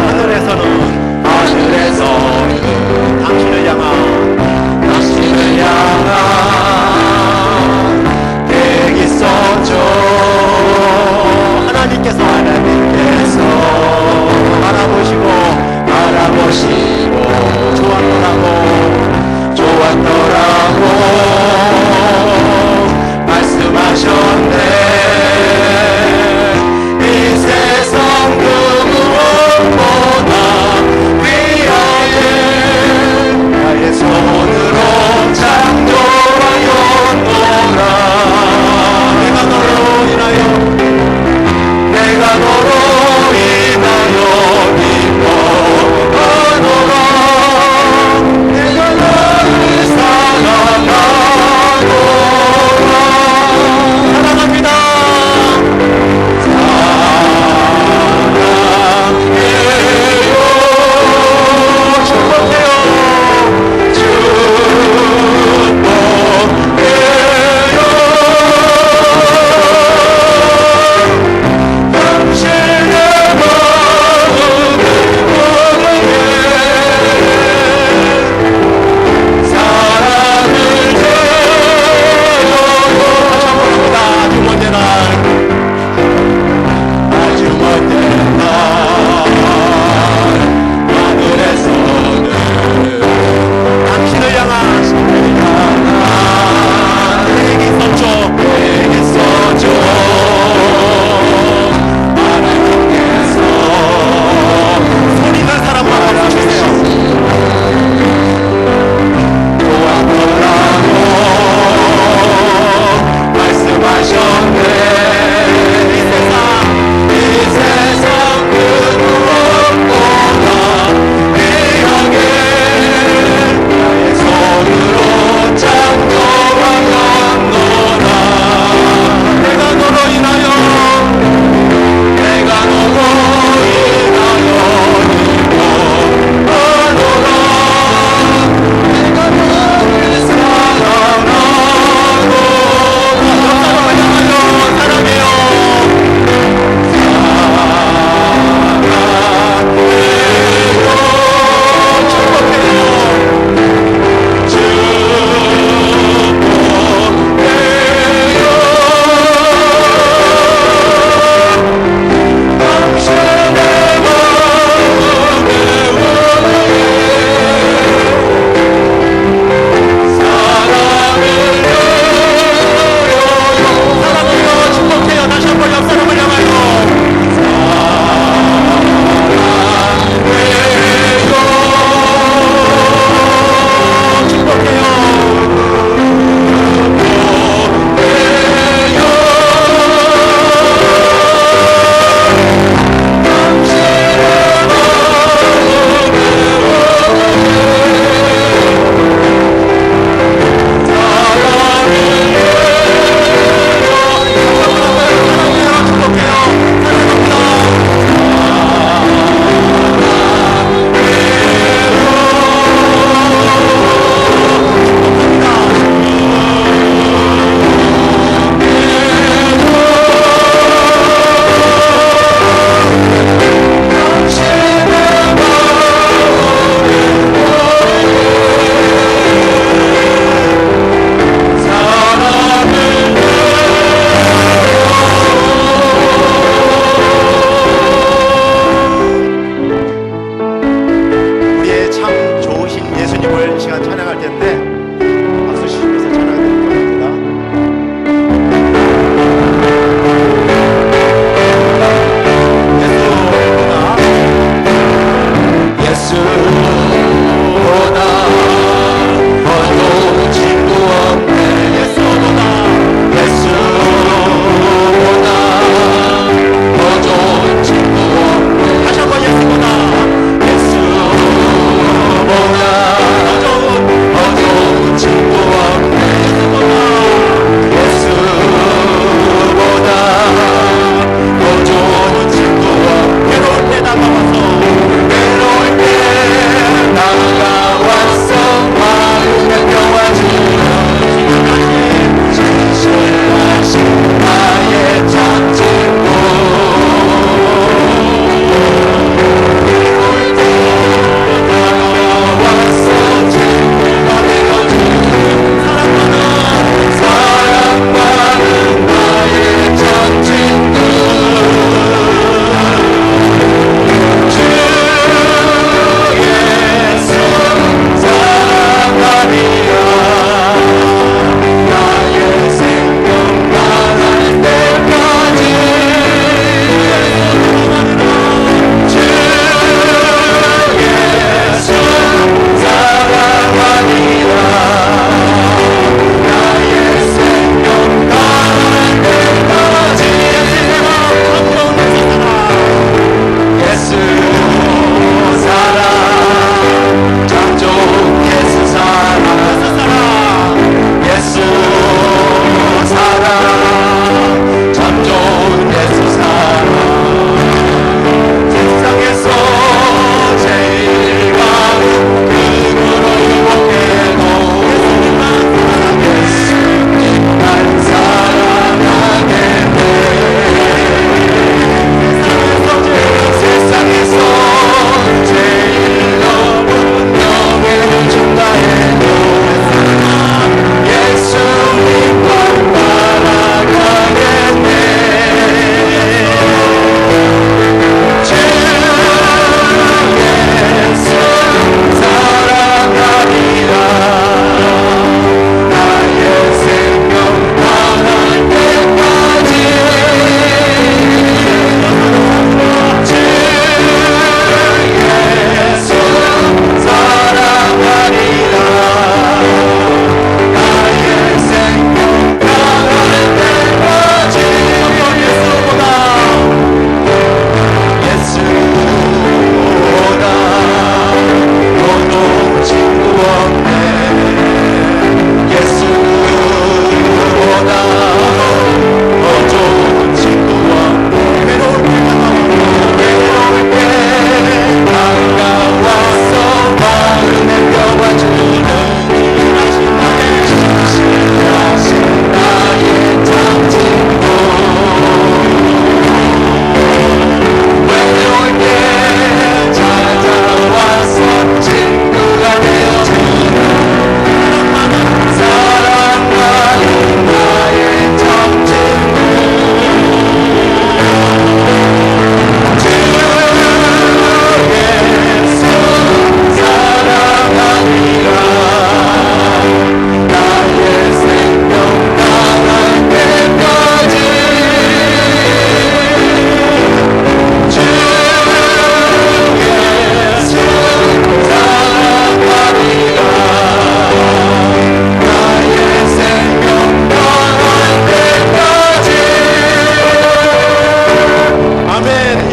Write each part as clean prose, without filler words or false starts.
하늘에서는 당신을 향한 계획 있었죠. 하나님께서 바라보시고 좋았더라고 말씀하셨네. 이 세상 그 무엇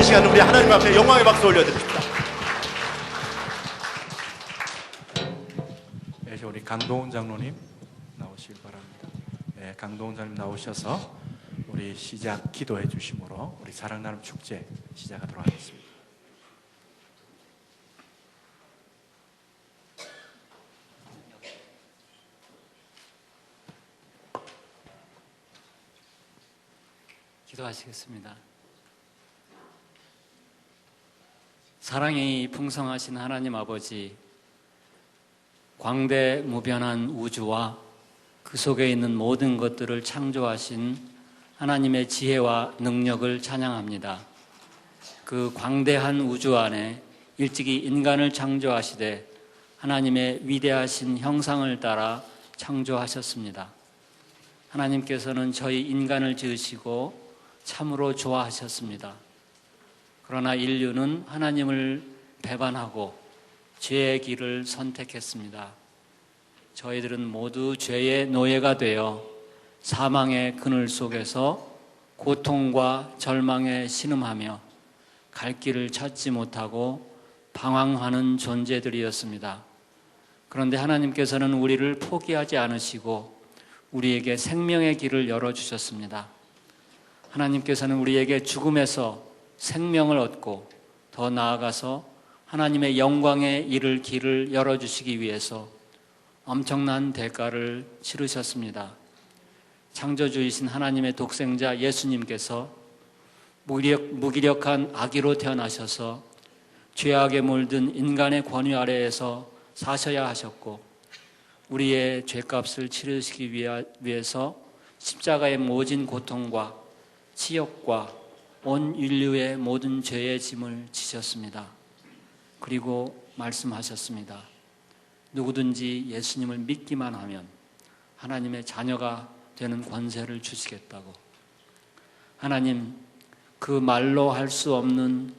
이 시간 우리 하나님 앞에 영광의 박수 올려드립니다. 이제 우리 강동훈 장로님 나오시길 바랍니다. 네, 강동훈 장로님 나오셔서 우리 시작 기도해 주심으로 우리 사랑 나눔 축제 시작하도록 하겠습니다. 기도하시겠습니다. 사랑이 풍성하신 하나님 아버지, 광대무변한 우주와 그 속에 있는 모든 것들을 창조하신 하나님의 지혜와 능력을 찬양합니다. 그 광대한 우주 안에 일찍이 인간을 창조하시되 하나님의 위대하신 형상을 따라 창조하셨습니다. 하나님께서는 저희 인간을 지으시고 참으로 좋아하셨습니다. 그러나 인류는 하나님을 배반하고 죄의 길을 선택했습니다. 저희들은 모두 죄의 노예가 되어 사망의 그늘 속에서 고통과 절망에 신음하며 갈 길을 찾지 못하고 방황하는 존재들이었습니다. 그런데 하나님께서는 우리를 포기하지 않으시고 우리에게 생명의 길을 열어주셨습니다. 하나님께서는 우리에게 죽음에서 생명을 얻고 더 나아가서 하나님의 영광에 이를 길을 열어주시기 위해서 엄청난 대가를 치르셨습니다. 창조주이신 하나님의 독생자 예수님께서 무기력한 아기로 태어나셔서 죄악에 물든 인간의 권위 아래에서 사셔야 하셨고 우리의 죄값을 치르시기 위해서 십자가의 모진 고통과 치욕과 온 인류의 모든 죄의 짐을 지셨습니다. 그리고 말씀하셨습니다. 누구든지 예수님을 믿기만 하면 하나님의 자녀가 되는 권세를 주시겠다고. 하나님, 그 말로 할 수 없는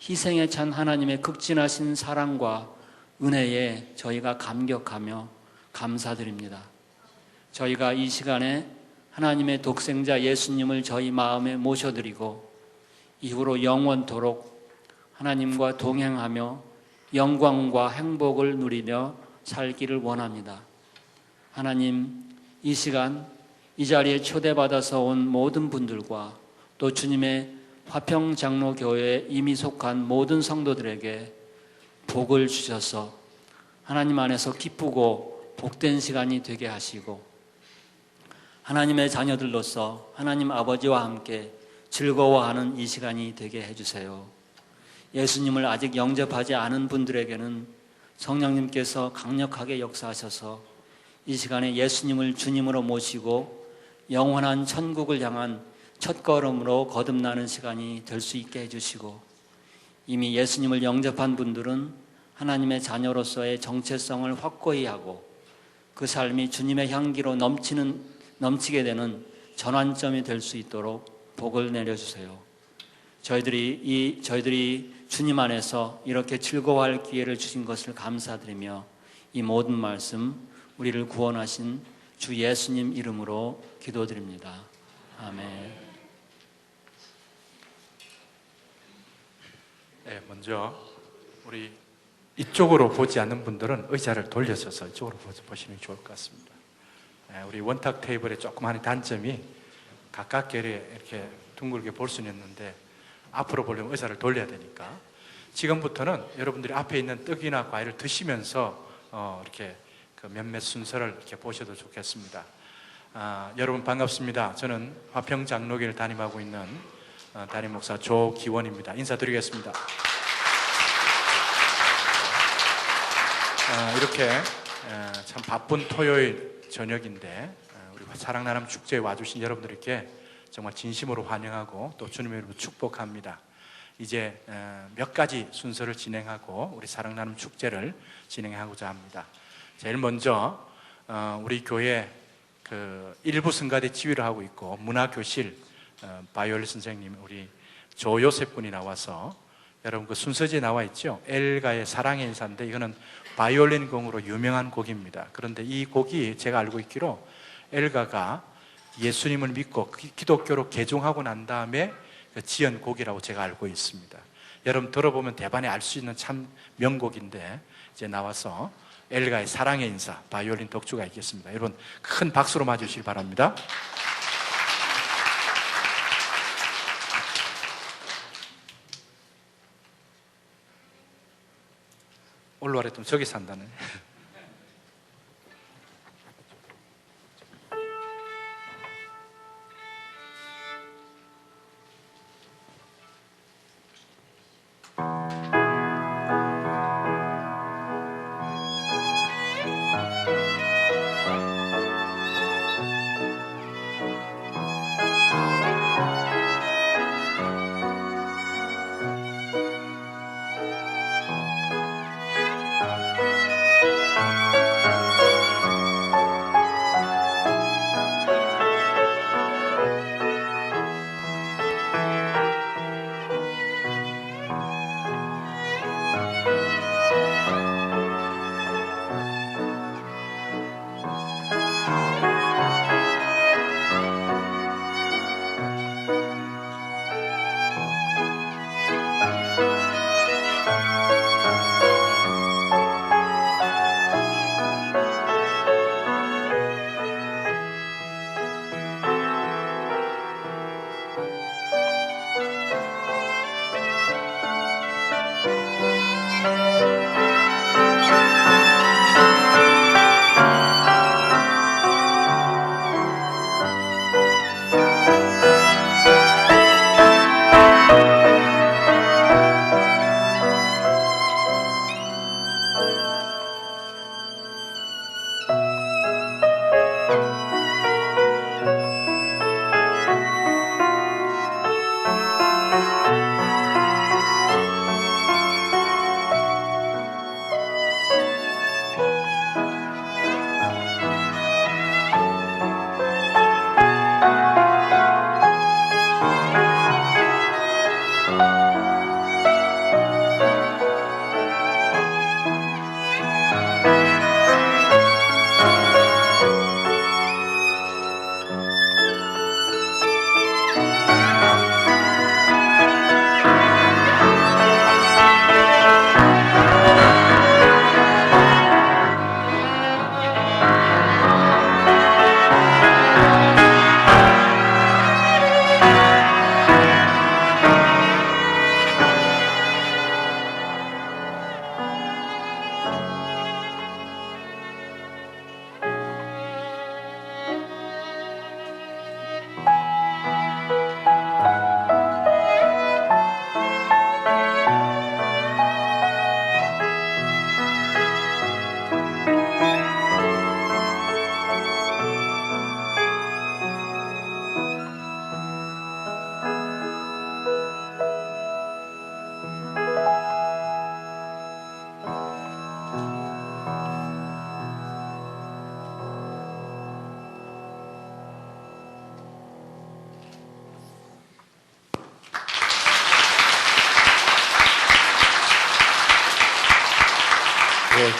희생에 찬 하나님의 극진하신 사랑과 은혜에 저희가 감격하며 감사드립니다. 저희가 이 시간에 하나님의 독생자 예수님을 저희 마음에 모셔드리고 이후로 영원토록 하나님과 동행하며 영광과 행복을 누리며 살기를 원합니다. 하나님, 이 시간 이 자리에 초대받아서 온 모든 분들과 또 주님의 화평장로교회에 이미 속한 모든 성도들에게 복을 주셔서 하나님 안에서 기쁘고 복된 시간이 되게 하시고 하나님의 자녀들로서 하나님 아버지와 함께 즐거워하는 이 시간이 되게 해주세요. 예수님을 아직 영접하지 않은 분들에게는 성령님께서 강력하게 역사하셔서 이 시간에 예수님을 주님으로 모시고 영원한 천국을 향한 첫걸음으로 거듭나는 시간이 될 수 있게 해주시고 이미 예수님을 영접한 분들은 하나님의 자녀로서의 정체성을 확고히 하고 그 삶이 주님의 향기로 넘치게 되는 전환점이 될 수 있도록 복을 내려주세요. 저희들이 주님 안에서 이렇게 즐거워할 기회를 주신 것을 감사드리며 이 모든 말씀 우리를 구원하신 주 예수님 이름으로 기도드립니다. 아멘. 네, 먼저 우리 이쪽으로 보지 않는 분들은 의자를 돌려서서 이쪽으로 보시는 게 좋을 것 같습니다. 우리 원탁 테이블의 조그마한 단점이 가깝게 이렇게 둥글게 볼 수는 있는데 앞으로 보려면 의자를 돌려야 되니까 지금부터는 여러분들이 앞에 있는 떡이나 과일을 드시면서 이렇게 그 몇몇 순서를 이렇게 보셔도 좋겠습니다. 여러분 반갑습니다. 저는 화평장로교를 담임하고 있는 담임 목사 조기원입니다. 인사드리겠습니다. 이렇게 참 바쁜 토요일 저녁인데 우리 사랑나눔 축제에 와주신 여러분들께 정말 진심으로 환영하고 또 주님의 이름으로 축복합니다. 이제 몇 가지 순서를 진행하고 우리 사랑나눔 축제를 진행하고자 합니다. 제일 먼저 우리 교회 그 일부 성가대 지휘를 하고 있고 문화교실 바이올린 선생님 우리 조요셉 군이 나와서 여러분 그 순서지에 나와 있죠. 엘가의 사랑의 인사인데 이거는 바이올린 곡으로 유명한 곡입니다. 그런데 이 곡이 제가 알고 있기로 엘가가 예수님을 믿고 기독교로 개종하고 난 다음에 그 지은 곡이라고 제가 알고 있습니다. 여러분 들어보면 대반에 알 수 있는 참 명곡인데 이제 나와서 엘가의 사랑의 인사 바이올린 독주가 있겠습니다. 여러분 큰 박수로 맞으시길 바랍니다. 올라와랬더니 저기 산다네.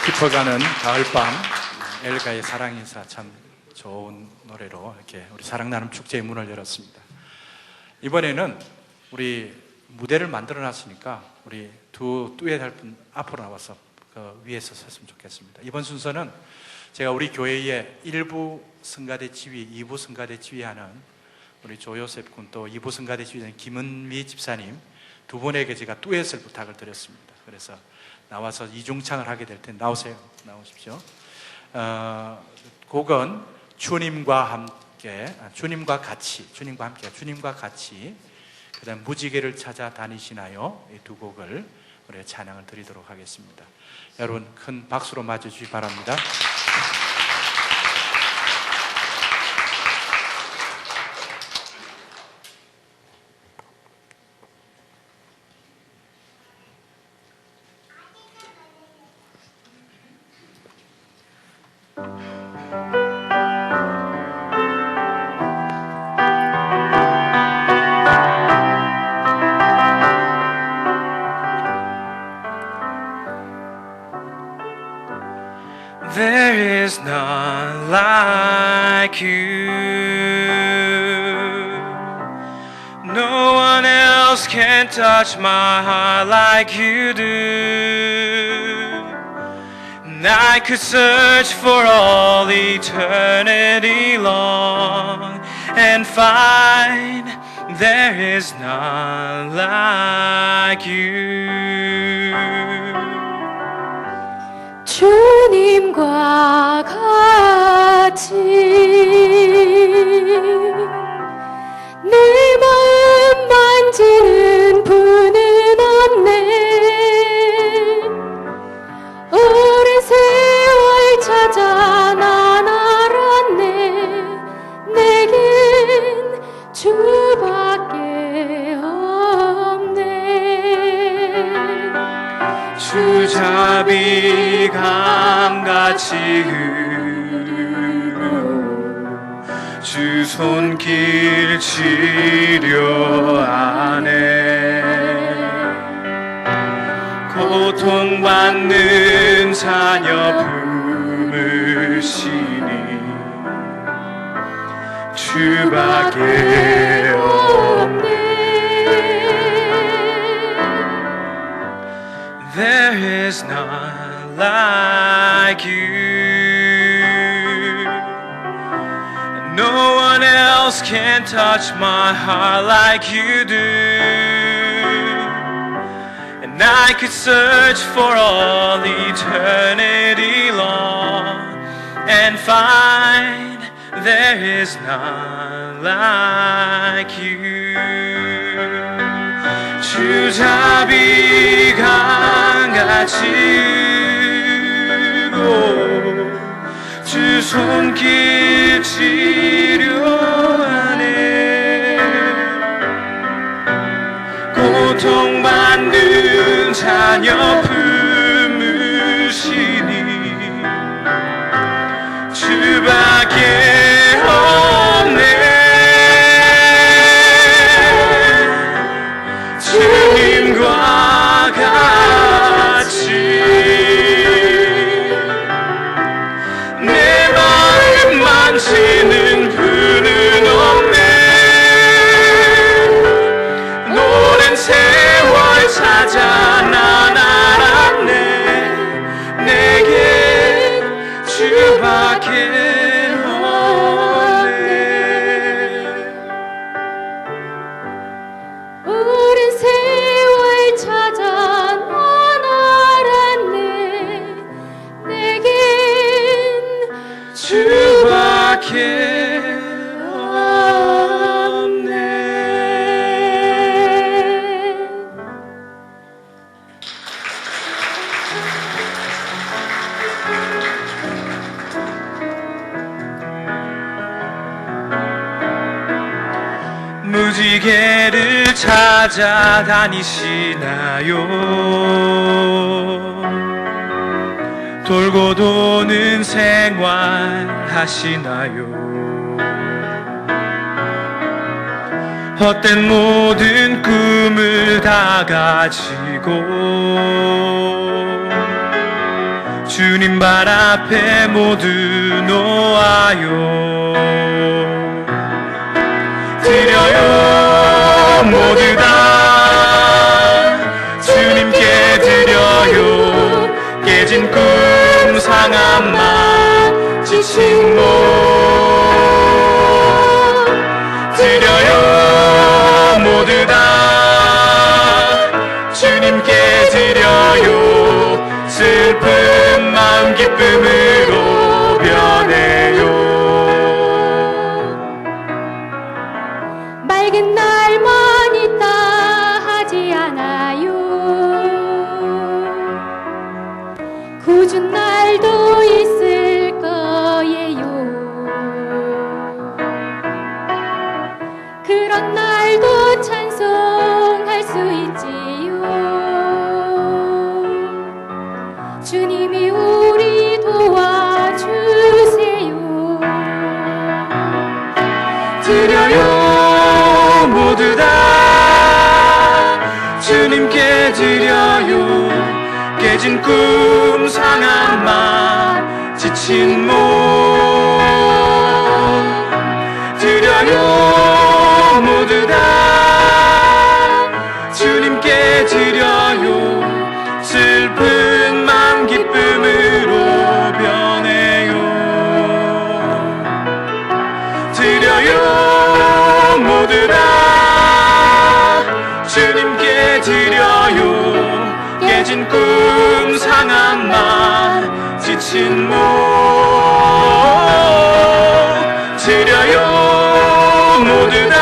깊어가는 가을밤 엘가의 사랑 인사 참 좋은 노래로 이렇게 우리 사랑 나눔 축제의 문을 열었습니다. 이번에는 우리 무대를 만들어 놨으니까 우리 두 듀엣 할 분 앞으로 나와서 그 위에서 섰으면 좋겠습니다. 이번 순서는 제가 우리 교회의 1부 성가대 지휘, 2부 성가대 지휘하는 우리 조요셉 군, 또 2부 성가대 지휘하는 김은미 집사님 두 분에게 제가 듀엣을 부탁을 드렸습니다. 그래서 나와서 이중창을 하게 될 텐데 나오세요. 나오십시오. 곡은 주님과 함께, 주님과 같이, 그다음 무지개를 찾아 다니시나요? 이 두 곡을 우리 찬양을 드리도록 하겠습니다. 여러분 큰 박수로 맞아주시기 바랍니다. There is none like you. No one else else can touch my heart like you do. And I could search for all eternity long and find there is none like you. 주님과 같이 내 마음 만지는 분은 없네. 오랜 세월 찾아 난 알았네. 내겐 주밖에 없네. 주 자비 강같이 흐르고 주 손길 치료하네. 고통받는 자녀 품으시니 주밖에 없네. There is none like you. No one else can touch my heart like you do. And I could search for all eternity long and find there is none like you. 주 자비 강같이 흐르고 주 손길 치료하네. 고통받는 자녀 품으시니 주밖에 없네. 주님과 같이 내 마음 만지는 분은 없네. 오랜 세월 찾아 난 알았네. 내게 주밖에 없네. 오랜 세월 찾아 난 알았네. 내겐 주밖에 없네. 무지개를 찾아다니시나요? 돌고 도는 생활 하시나요? 헛된 모든 꿈을 다 가지고 주님 발 앞에 모두 놓아요. 드려요 모두 다 주님께 드려요. 깨진 꿈 상한 맘 지친 몸 드려요 모두 다 주님께 드려요. 슬픈 마음 기쁨으로 변해요. 맑은 날만 있다 하지 않아요. 굳은 날도 있을 거예요. 그런 날도 찬송할 수 있지요. 주님이 우리 도와주세요. 드려요 모두 다 주님께 드려요. 깨진 꿈 상한 맘 지친 몸 드려요 모두 다 지친 꿈 상한 맘 지친 몸 드려요 모두 다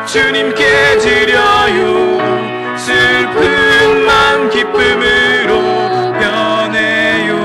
주님께 드려요 슬픈 맘 기쁨으로 변해요.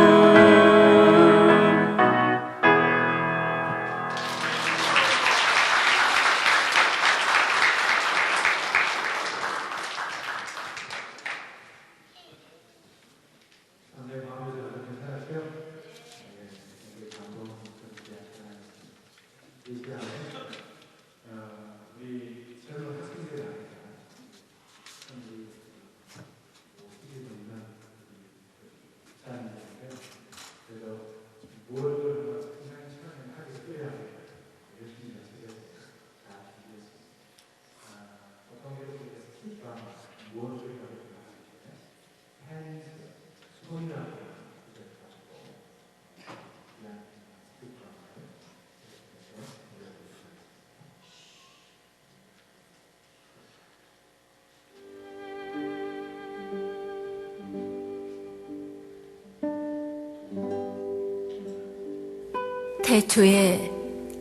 태초에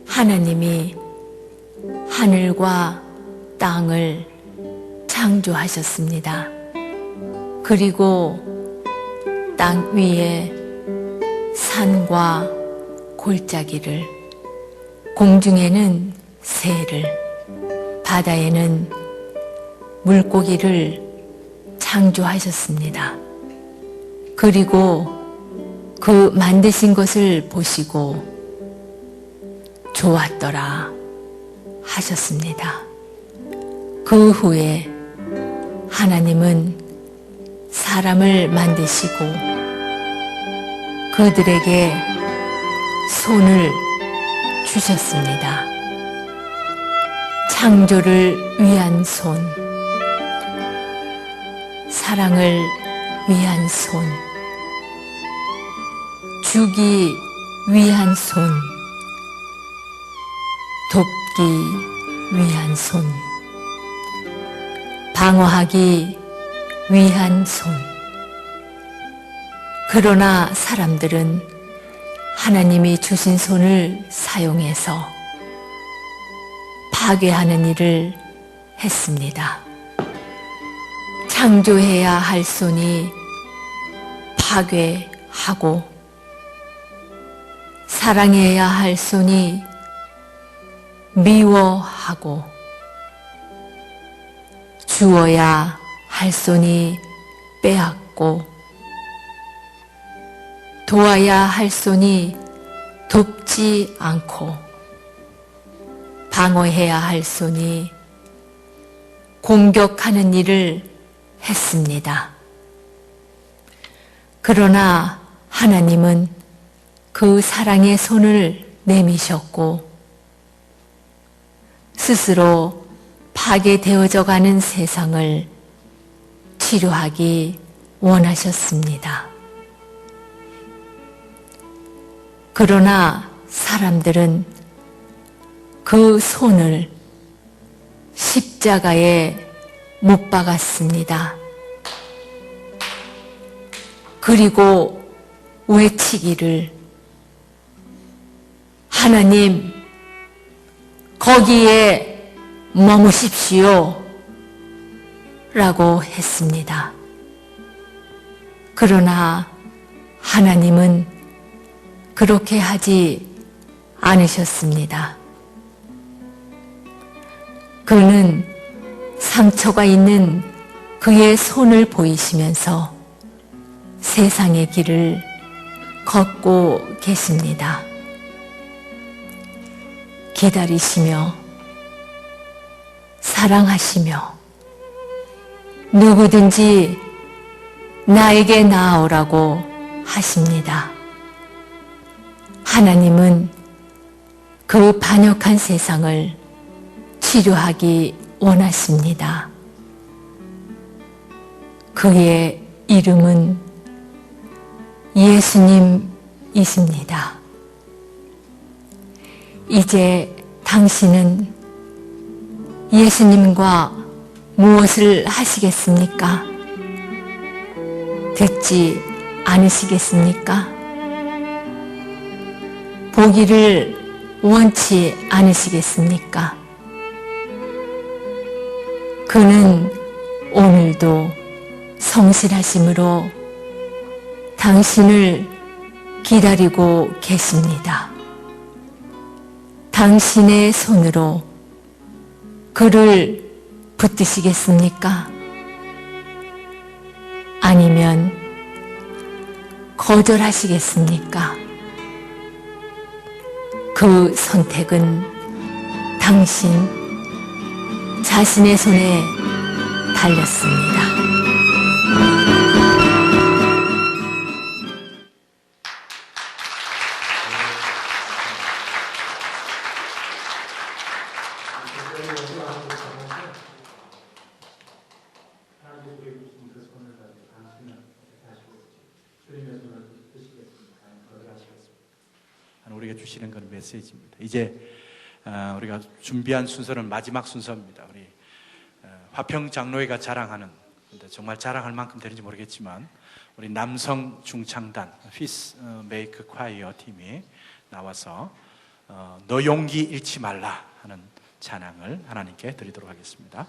하나님이 하늘과 땅을 창조하셨습니다. 그리고 땅 위에 산과 골짜기를, 공중에는 새를, 바다에는 물고기를 창조하셨습니다. 그리고 그 만드신 것을 보시고 좋았더라 하셨습니다. 그 후에 하나님은 사람을 만드시고 그들에게 손을 주셨습니다. 창조를 위한 손, 사랑을 위한 손, 주기 위한 손, 돕기 위한 손, 방어하기 위한 손. 그러나 사람들은 하나님이 주신 손을 사용해서 파괴하는 일을 했습니다. 창조해야 할 손이 파괴하고, 사랑해야 할 손이 미워하고, 주어야 할 손이 빼앗고, 도와야 할 손이 돕지 않고, 방어해야 할 손이 공격하는 일을 했습니다. 그러나 하나님은 그 사랑의 손을 내미셨고 스스로 파괴되어져 가는 세상을 치료하기 원하셨습니다. 그러나 사람들은 그 손을 십자가에 못 박았습니다. 그리고 외치기를, 하나님, 거기에 머무십시오 라고 했습니다. 그러나 하나님은 그렇게 하지 않으셨습니다. 그는 상처가 있는 그의 손을 보이시면서 세상의 길을 걷고 계십니다. 기다리시며 사랑하시며 누구든지 나에게 나아오라고 하십니다. 하나님은 그 반역한 세상을 치료하기 원하십니다. 그의 이름은 예수님이십니다. 이제 당신은 예수님과 무엇을 하시겠습니까? 듣지 않으시겠습니까? 보기를 원치 않으시겠습니까? 그는 오늘도 성실하심으로 당신을 기다리고 계십니다. 당신의 손으로 그를 붙드시겠습니까? 아니면 거절하시겠습니까? 그 선택은 당신 자신의 손에 달렸습니다. 우리가 주시는 건 메시지입니다. 이제 우리가 준비한 순서는 마지막 순서입니다. 우리 화평 장로회가 자랑하는, 근데 정말 자랑할 만큼 되는지 모르겠지만 우리 남성 중창단 피스 메이크 콰이어 팀이 나와서 너 용기 잃지 말라 하는 찬양을 하나님께 드리도록 하겠습니다.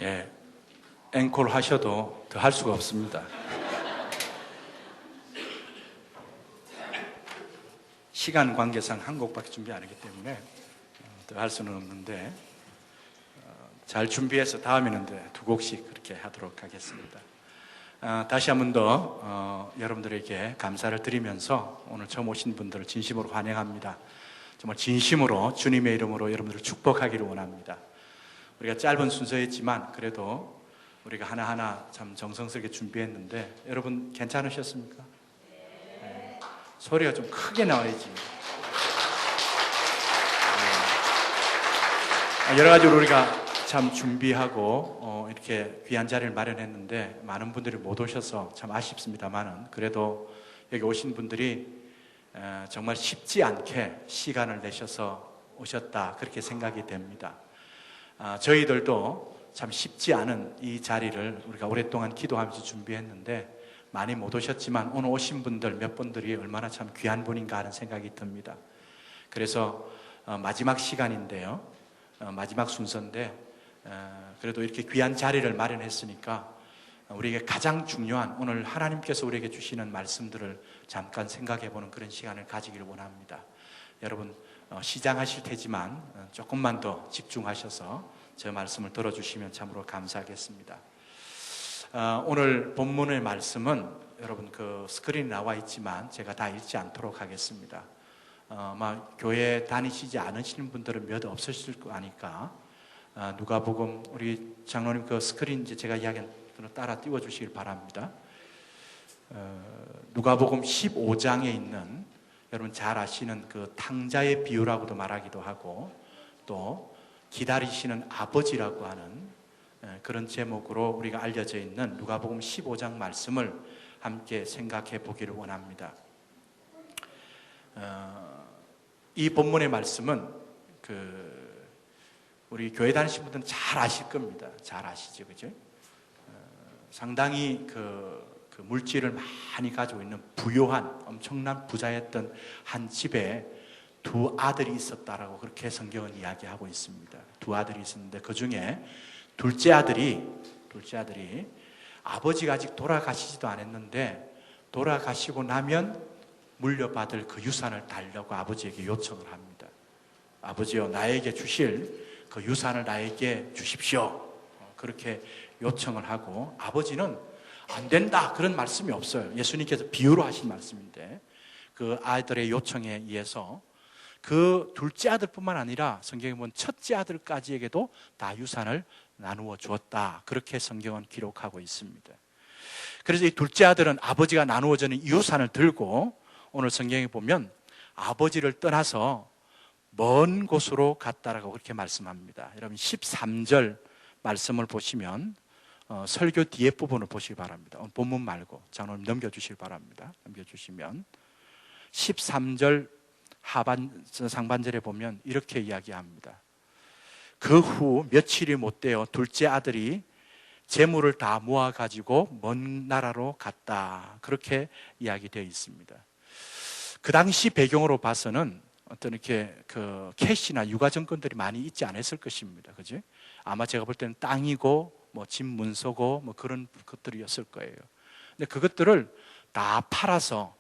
예, 앵콜 하셔도 더 할 수가 없습니다. 시간 관계상 한 곡밖에 준비 안 하기 때문에 더 할 수는 없는데 잘 준비해서 다음에는 두 곡씩 그렇게 하도록 하겠습니다. 다시 한 번 더 여러분들에게 감사를 드리면서 오늘 처음 오신 분들을 진심으로 환영합니다. 정말 진심으로 주님의 이름으로 여러분들을 축복하기를 원합니다. 우리가 짧은 순서였지만 그래도 우리가 하나하나 참 정성스럽게 준비했는데 여러분 괜찮으셨습니까? 네. 소리가 좀 크게 나와야지. 네. 여러 가지로 우리가 참 준비하고 이렇게 귀한 자리를 마련했는데 많은 분들이 못 오셔서 참 아쉽습니다만은 그래도 여기 오신 분들이 정말 쉽지 않게 시간을 내셔서 오셨다 그렇게 생각이 됩니다. 저희들도 참 쉽지 않은 이 자리를 우리가 오랫동안 기도하면서 준비했는데 많이 못 오셨지만 오늘 오신 분들 몇 분들이 얼마나 참 귀한 분인가 하는 생각이 듭니다. 그래서 마지막 시간인데요, 마지막 순서인데 그래도 이렇게 귀한 자리를 마련했으니까 우리에게 가장 중요한 오늘 하나님께서 우리에게 주시는 말씀들을 잠깐 생각해보는 그런 시간을 가지기를 원합니다. 여러분 시장하실 테지만 조금만 더 집중하셔서 제 말씀을 들어주시면 참으로 감사하겠습니다. 오늘 본문의 말씀은 여러분 그 스크린에 나와 있지만 제가 다 읽지 않도록 하겠습니다. 아마 교회 다니시지 않으시는 분들은 몇 없으실 거 아니까 누가복음 우리 장로님 그 스크린 이제 제가 이야기한 대로 따라 띄워주시길 바랍니다. 누가복음 15장에 있는 여러분 잘 아시는 그 탕자의 비유라고도 말하기도 하고 또 기다리시는 아버지라고 하는 그런 제목으로 우리가 알려져 있는 누가복음 15장 말씀을 함께 생각해 보기를 원합니다. 이 본문의 말씀은 우리 교회 다니시는 분들은 잘 아실 겁니다. 잘 아시죠, 그죠? 상당히 그 물질을 많이 가지고 있는 부요한 엄청난 부자였던 한 집에 두 아들이 있었다라고 그렇게 성경은 이야기하고 있습니다. 두 아들이 있었는데 그 중에 둘째 아들이 아버지가 아직 돌아가시지도 않았는데 돌아가시고 나면 물려받을 그 유산을 달라고 아버지에게 요청을 합니다. 아버지여, 나에게 주실 그 유산을 나에게 주십시오. 그렇게 요청을 하고 아버지는 안 된다 그런 말씀이 없어요. 예수님께서 비유로 하신 말씀인데 그 아이들의 요청에 의해서 그 둘째 아들뿐만 아니라 성경에 보면 첫째 아들까지에게도 다 유산을 나누어 주었다 그렇게 성경은 기록하고 있습니다. 그래서 이 둘째 아들은 아버지가 나누어지는 유산을 들고 오늘 성경에 보면 아버지를 떠나서 먼 곳으로 갔다라고 그렇게 말씀합니다. 여러분 13절 말씀을 보시면 설교 뒤에 부분을 보시기 바랍니다. 본문 말고 장로님 넘겨주시기 바랍니다. 넘겨주시면 13절 상반절에 보면 이렇게 이야기합니다. 그 후 며칠이 못 되어 둘째 아들이 재물을 다 모아가지고 먼 나라로 갔다 그렇게 이야기되어 있습니다. 그 당시 배경으로 봐서는 어떤 이렇게 그 캐시나 유가증권들이 많이 있지 않았을 것입니다. 그죠? 아마 제가 볼 때는 땅이고 뭐 집 문서고 뭐 그런 것들이었을 거예요. 근데 그것들을 다 팔아서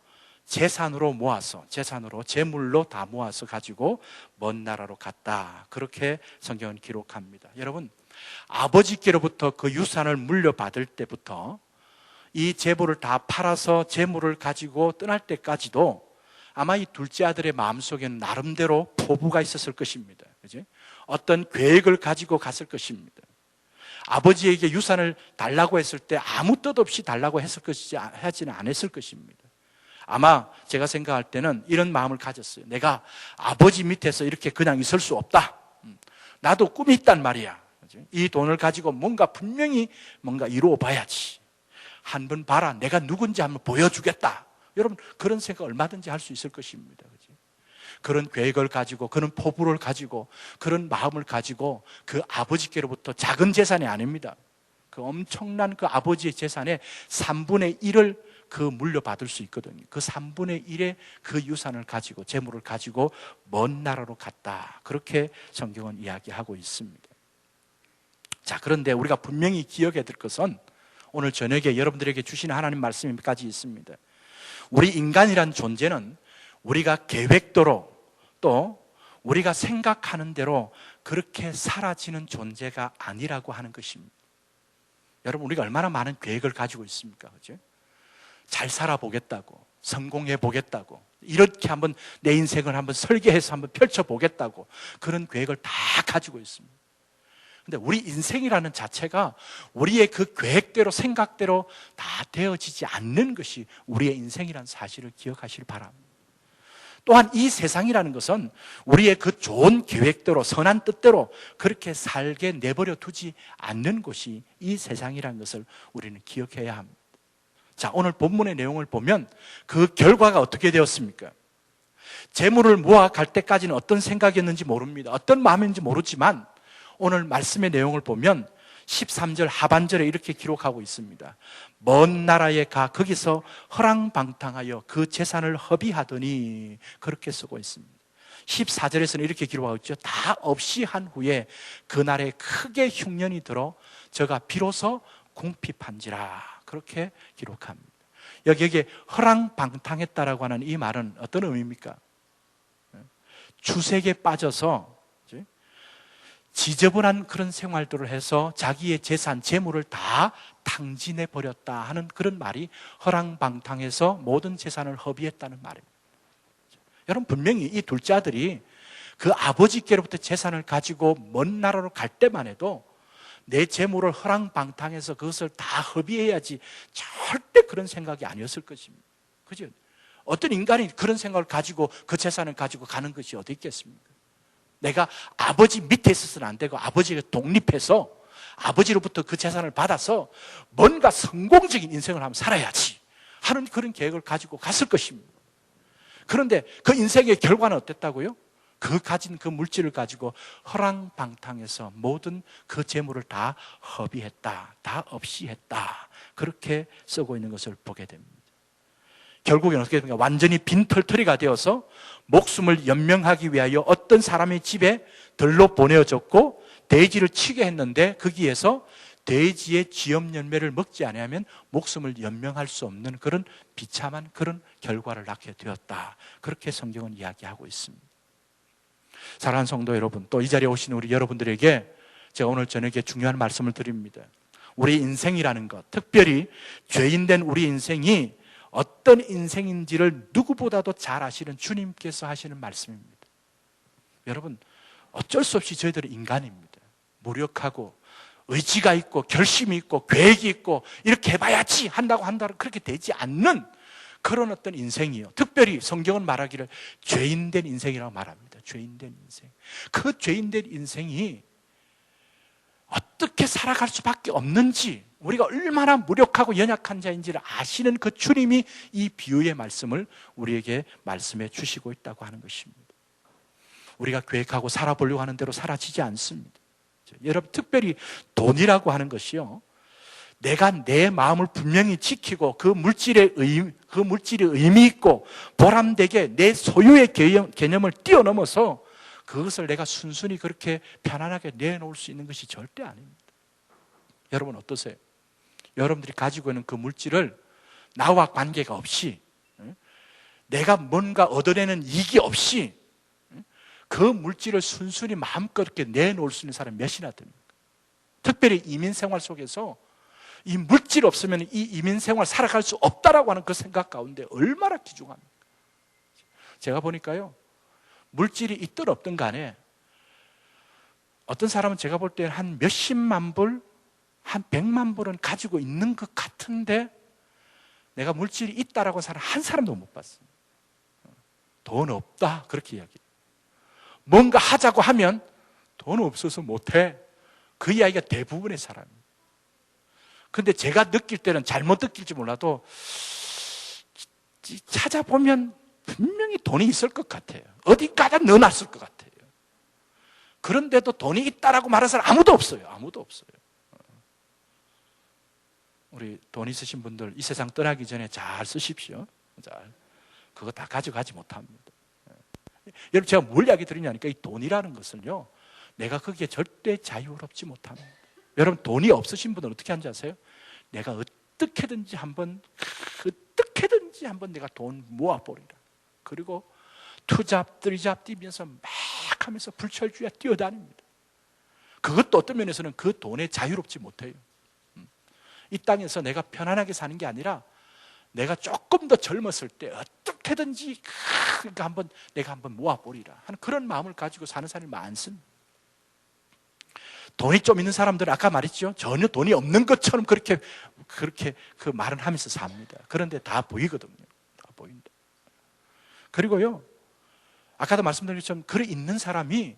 재산으로 모아서 재물로 다 모아서 가지고 먼 나라로 갔다 그렇게 성경은 기록합니다. 여러분 아버지께로부터 그 유산을 물려받을 때부터 이 재물을 다 팔아서 재물을 가지고 떠날 때까지도 아마 이 둘째 아들의 마음속에는 나름대로 포부가 있었을 것입니다. 그죠? 어떤 계획을 가지고 갔을 것입니다. 아버지에게 유산을 달라고 했을 때 아무 뜻 없이 달라고 하지는 않았을 것입니다. 아마 제가 생각할 때는 이런 마음을 가졌어요. 내가 아버지 밑에서 이렇게 그냥 있을 수 없다. 나도 꿈이 있단 말이야. 이 돈을 가지고 분명히 뭔가 이루어 봐야지. 한번 봐라. 내가 누군지 한번 보여주겠다. 여러분 그런 생각 얼마든지 할 수 있을 것입니다. 그런 계획을 가지고 그런 포부를 가지고 그런 마음을 가지고 그 아버지께로부터 작은 재산이 아닙니다. 그 엄청난 그 아버지의 재산의 3분의 1을 그 물려받을 수 있거든요. 그 3분의 1의 그 유산을 가지고 재물을 가지고 먼 나라로 갔다 그렇게 성경은 이야기하고 있습니다. 자, 그런데 우리가 분명히 기억해야 될 것은 오늘 저녁에 여러분들에게 주시는 하나님 말씀까지 있습니다. 우리 인간이란 존재는 우리가 계획대로 또 우리가 생각하는 대로 그렇게 사라지는 존재가 아니라고 하는 것입니다. 여러분, 우리가 얼마나 많은 계획을 가지고 있습니까? 그죠? 잘 살아보겠다고, 성공해 보겠다고, 이렇게 한번 내 인생을 한번 설계해서 한번 펼쳐보겠다고 그런 계획을 다 가지고 있습니다. 근데 우리 인생이라는 자체가 우리의 그 계획대로 생각대로 다 되어지지 않는 것이 우리의 인생이라는 사실을 기억하시길 바랍니다. 또한 이 세상이라는 것은 우리의 그 좋은 계획대로 선한 뜻대로 그렇게 살게 내버려 두지 않는 곳이 이 세상이라는 것을 우리는 기억해야 합니다. 자, 오늘 본문의 내용을 보면 그 결과가 어떻게 되었습니까? 재물을 모아 갈 때까지는 어떤 생각이었는지 모릅니다. 어떤 마음인지 모르지만 오늘 말씀의 내용을 보면 13절 하반절에 이렇게 기록하고 있습니다. 먼 나라에 가 거기서 허랑방탕하여 그 재산을 허비하더니, 그렇게 쓰고 있습니다. 14절에서는 이렇게 기록하고 있죠. 다 없이 한 후에 그날에 크게 흉년이 들어 저가 비로소 궁핍한지라, 그렇게 기록합니다. 여기에 허랑방탕했다라고 하는 이 말은 어떤 의미입니까? 주색에 빠져서 지저분한 그런 생활들을 해서 자기의 재산, 재물을 다 탕진해 버렸다 하는 그런 말이 허랑방탕해서 모든 재산을 허비했다는 말입니다. 여러분, 분명히 이 둘째 아들이 그 아버지께로부터 재산을 가지고 먼 나라로 갈 때만 해도 내 재물을 허랑방탕해서 그것을 다 허비해야지, 절대 그런 생각이 아니었을 것입니다. 그죠? 어떤 인간이 그런 생각을 가지고 그 재산을 가지고 가는 것이 어디 있겠습니까? 내가 아버지 밑에 있어서는 안 되고 아버지가 독립해서 아버지로부터 그 재산을 받아서 뭔가 성공적인 인생을 한번 살아야지 하는 그런 계획을 가지고 갔을 것입니다. 그런데 그 인생의 결과는 어땠다고요? 그 가진 그 물질을 가지고 허랑방탕해서 모든 그 재물을 다 허비했다, 다 없이 했다, 그렇게 쓰고 있는 것을 보게 됩니다. 결국에는 어떻게 됩니까? 완전히 빈털터리가 되어서 목숨을 연명하기 위하여 어떤 사람의 집에 들로 보내어졌고 돼지를 치게 했는데 거기에서 돼지의 쥐염열매를 먹지 아니하면 목숨을 연명할 수 없는 그런 비참한 그런 결과를 낳게 되었다, 그렇게 성경은 이야기하고 있습니다. 사랑하는 성도 여러분, 또 이 자리에 오신 우리 여러분들에게 제가 오늘 저녁에 중요한 말씀을 드립니다. 우리 인생이라는 것, 특별히 죄인된 우리 인생이 어떤 인생인지를 누구보다도 잘 아시는 주님께서 하시는 말씀입니다. 여러분, 어쩔 수 없이 저희들은 인간입니다. 무력하고 의지가 있고 결심이 있고 계획이 있고 이렇게 해봐야지 한다고 그렇게 되지 않는 그런 어떤 인생이요. 특별히 성경은 말하기를 죄인된 인생이라고 말합니다. 죄인된 인생. 그 죄인된 인생이 어떻게 살아갈 수밖에 없는지, 우리가 얼마나 무력하고 연약한 자인지를 아시는 그 주님이 이 비유의 말씀을 우리에게 말씀해 주시고 있다고 하는 것입니다. 우리가 계획하고 살아보려고 하는 대로 사라지지 않습니다. 여러분, 특별히 돈이라고 하는 것이요, 내가 내 마음을 분명히 지키고 그 물질이 의미 있고 보람되게 내 소유의 개념을 뛰어넘어서 그것을 내가 순순히 그렇게 편안하게 내놓을 수 있는 것이 절대 아닙니다. 여러분 어떠세요? 여러분들이 가지고 있는 그 물질을 나와 관계가 없이, 내가 뭔가 얻어내는 이익이 없이 그 물질을 순순히 마음껏 이렇게 내놓을 수 있는 사람이 몇이나 됩니까? 특별히 이민 생활 속에서 이 물질 없으면 이 이민 생활 살아갈 수 없다라고 하는 그 생각 가운데 얼마나 귀중합니까? 제가 보니까요, 물질이 있든 없든 간에 어떤 사람은 제가 볼 때 한 몇십만 불, 한 100만 불은 가지고 있는 것 같은데 내가 물질이 있다라고 하는 사람 한 사람도 못 봤어요. 돈 없다, 그렇게 이야기해요. 뭔가 하자고 하면 돈 없어서 못해, 그 이야기가 대부분의 사람이에요. 근데 제가 느낄 때는 잘못 느낄지 몰라도 찾아보면 분명히 돈이 있을 것 같아요. 어디까지 넣어놨을 것 같아요. 그런데도 돈이 있다라고 말하는 사람 아무도 없어요. 아무도 없어요. 우리 돈 있으신 분들 이 세상 떠나기 전에 잘 쓰십시오. 잘. 그거 다 가져가지 못합니다. 여러분, 제가 뭘 이야기 드리냐니까 이 돈이라는 것을요, 내가 거기에 절대 자유롭지 못합니다. 여러분, 돈이 없으신 분은 어떻게 하는지 아세요? 내가 어떻게든지 한번 내가 돈 모아버리라, 그리고 투잡, 뜨리잡 뛰면서 막 하면서 불철주야 뛰어다닙니다. 그것도 어떤 면에서는 그 돈에 자유롭지 못해요. 이 땅에서 내가 편안하게 사는 게 아니라 내가 조금 더 젊었을 때 어떻게든지 내가 한번 모아보리라 하는 그런 마음을 가지고 사는 사람이 많습니다. 돈이 좀 있는 사람들은 아까 말했죠. 전혀 돈이 없는 것처럼 그렇게 그 말은 하면서 삽니다. 그런데 다 보이거든요. 다 보인다. 그리고요, 아까도 말씀드린 것처럼 글 있는 사람이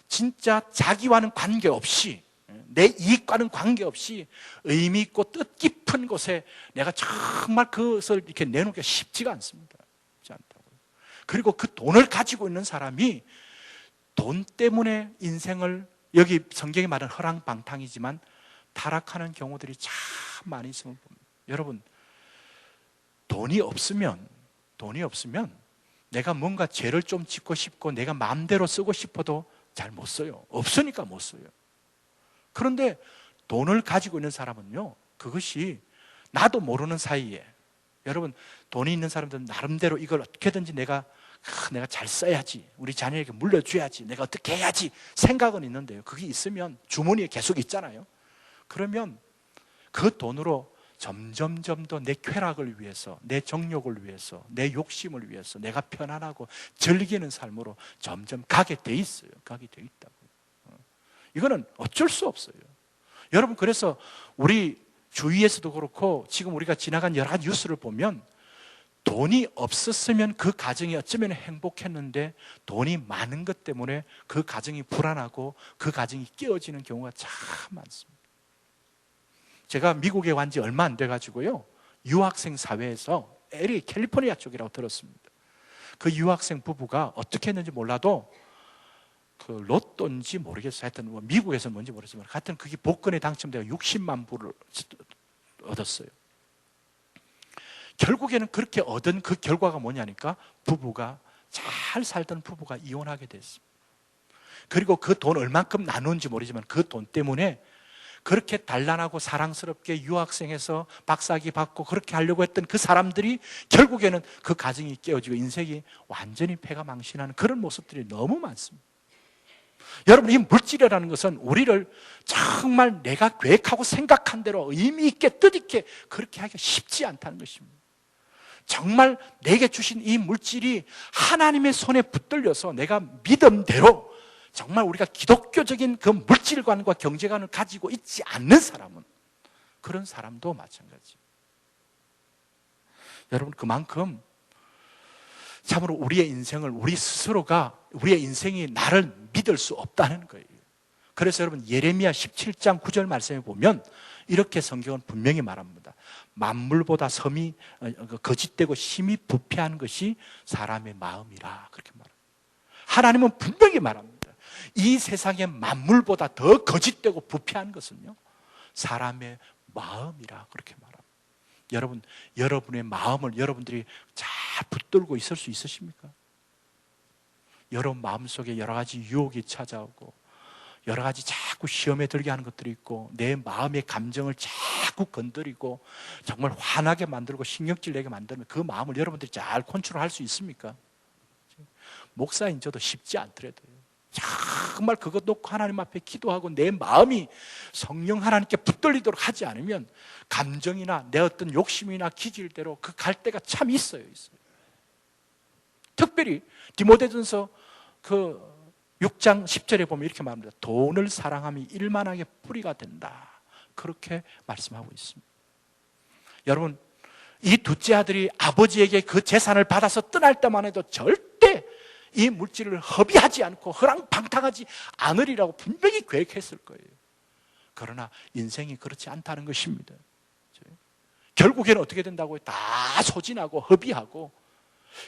진짜 자기와는 관계없이, 내 이익과는 관계없이 의미 있고 뜻깊은 곳에 내가 정말 그것을 이렇게 내놓기가 쉽지가 않습니다. 쉽지 않다고요. 그리고 그 돈을 가지고 있는 사람이 돈 때문에 인생을, 여기 성경이 말하는 허랑방탕이지만 타락하는 경우들이 참 많이 있음을 봅니다. 여러분, 돈이 없으면 내가 뭔가 죄를 좀 짓고 싶고 내가 마음대로 쓰고 싶어도 잘 못 써요. 없으니까 못 써요. 그런데 돈을 가지고 있는 사람은요, 그것이 나도 모르는 사이에, 여러분, 돈이 있는 사람들은 나름대로 이걸 어떻게든지 내가 잘 써야지, 우리 자녀에게 물려줘야지, 내가 어떻게 해야지 생각은 있는데요, 그게 있으면 주머니에 계속 있잖아요. 그러면 그 돈으로 점점 더 내 쾌락을 위해서, 내 정욕을 위해서, 내 욕심을 위해서 내가 편안하고 즐기는 삶으로 점점 가게 돼 있어요. 가게 돼 있다고요. 이거는 어쩔 수 없어요. 여러분, 그래서 우리 주위에서도 그렇고 지금 우리가 지나간 여러 가지 뉴스를 보면 돈이 없었으면 그 가정이 어쩌면 행복했는데 돈이 많은 것 때문에 그 가정이 불안하고 그 가정이 깨어지는 경우가 참 많습니다. 제가 미국에 간 지 얼마 안 돼가지고요, 유학생 사회에서 LA 캘리포니아 쪽이라고 들었습니다. 그 유학생 부부가 어떻게 했는지 몰라도 그 로또인지 모르겠어요. 하여튼 미국에서는 뭔지 모르지만 하여튼 그게 복권에 당첨되어 60만 불을 얻었어요. 결국에는 그렇게 얻은 그 결과가 뭐냐니까 부부가, 잘 살던 부부가 이혼하게 됐습니다. 그리고 그 돈 얼만큼 나누는지 모르지만 그 돈 때문에 그렇게 단란하고 사랑스럽게 유학생에서 박사학위 받고 그렇게 하려고 했던 그 사람들이 결국에는 그 가정이 깨어지고 인생이 완전히 패가망신하는 그런 모습들이 너무 많습니다. 여러분, 이 물질이라는 것은 우리를 정말 내가 계획하고 생각한 대로 의미 있게 뜻있게 그렇게 하기가 쉽지 않다는 것입니다. 정말 내게 주신 이 물질이 하나님의 손에 붙들려서 내가 믿음대로 정말 우리가 기독교적인 그 물질관과 경제관을 가지고 있지 않는 사람은, 그런 사람도 마찬가지입니다. 여러분, 그만큼 참으로 우리의 인생을 우리 스스로가, 우리의 인생이 나를 믿을 수 없다는 거예요. 그래서 여러분, 예레미야 17장 9절 말씀에 보면 이렇게 성경은 분명히 말합니다. 만물보다 섬이 거짓되고 심히 부패한 것이 사람의 마음이라, 그렇게 말합니다. 하나님은 분명히 말합니다. 이 세상의 만물보다 더 거짓되고 부패한 것은요, 사람의 마음이라, 그렇게 말합니다. 여러분, 여러분의 마음을 여러분들이 잘 붙들고 있을 수 있으십니까? 여러분 마음속에 여러 가지 유혹이 찾아오고 여러 가지 자꾸 시험에 들게 하는 것들이 있고 내 마음의 감정을 자꾸 건드리고 정말 화나게 만들고 신경질 내게 만들면 그 마음을 여러분들이 잘 컨트롤할 수 있습니까? 목사인 저도 쉽지 않더라도요, 정말 그것 놓고 하나님 앞에 기도하고 내 마음이 성령 하나님께 붙들리도록 하지 않으면 감정이나 내 어떤 욕심이나 기질대로 그 갈 때가 참 있어요. 특별히 디모데전서 그 6장 10절에 보면 이렇게 말합니다. 돈을 사랑함이 일만하게 뿌리가 된다, 그렇게 말씀하고 있습니다. 여러분, 이 둘째 아들이 아버지에게 그 재산을 받아서 떠날 때만 해도 절대 이 물질을 허비하지 않고 허랑방탕하지 않으리라고 분명히 계획했을 거예요. 그러나 인생이 그렇지 않다는 것입니다. 결국에는 어떻게 된다고요? 다 소진하고 허비하고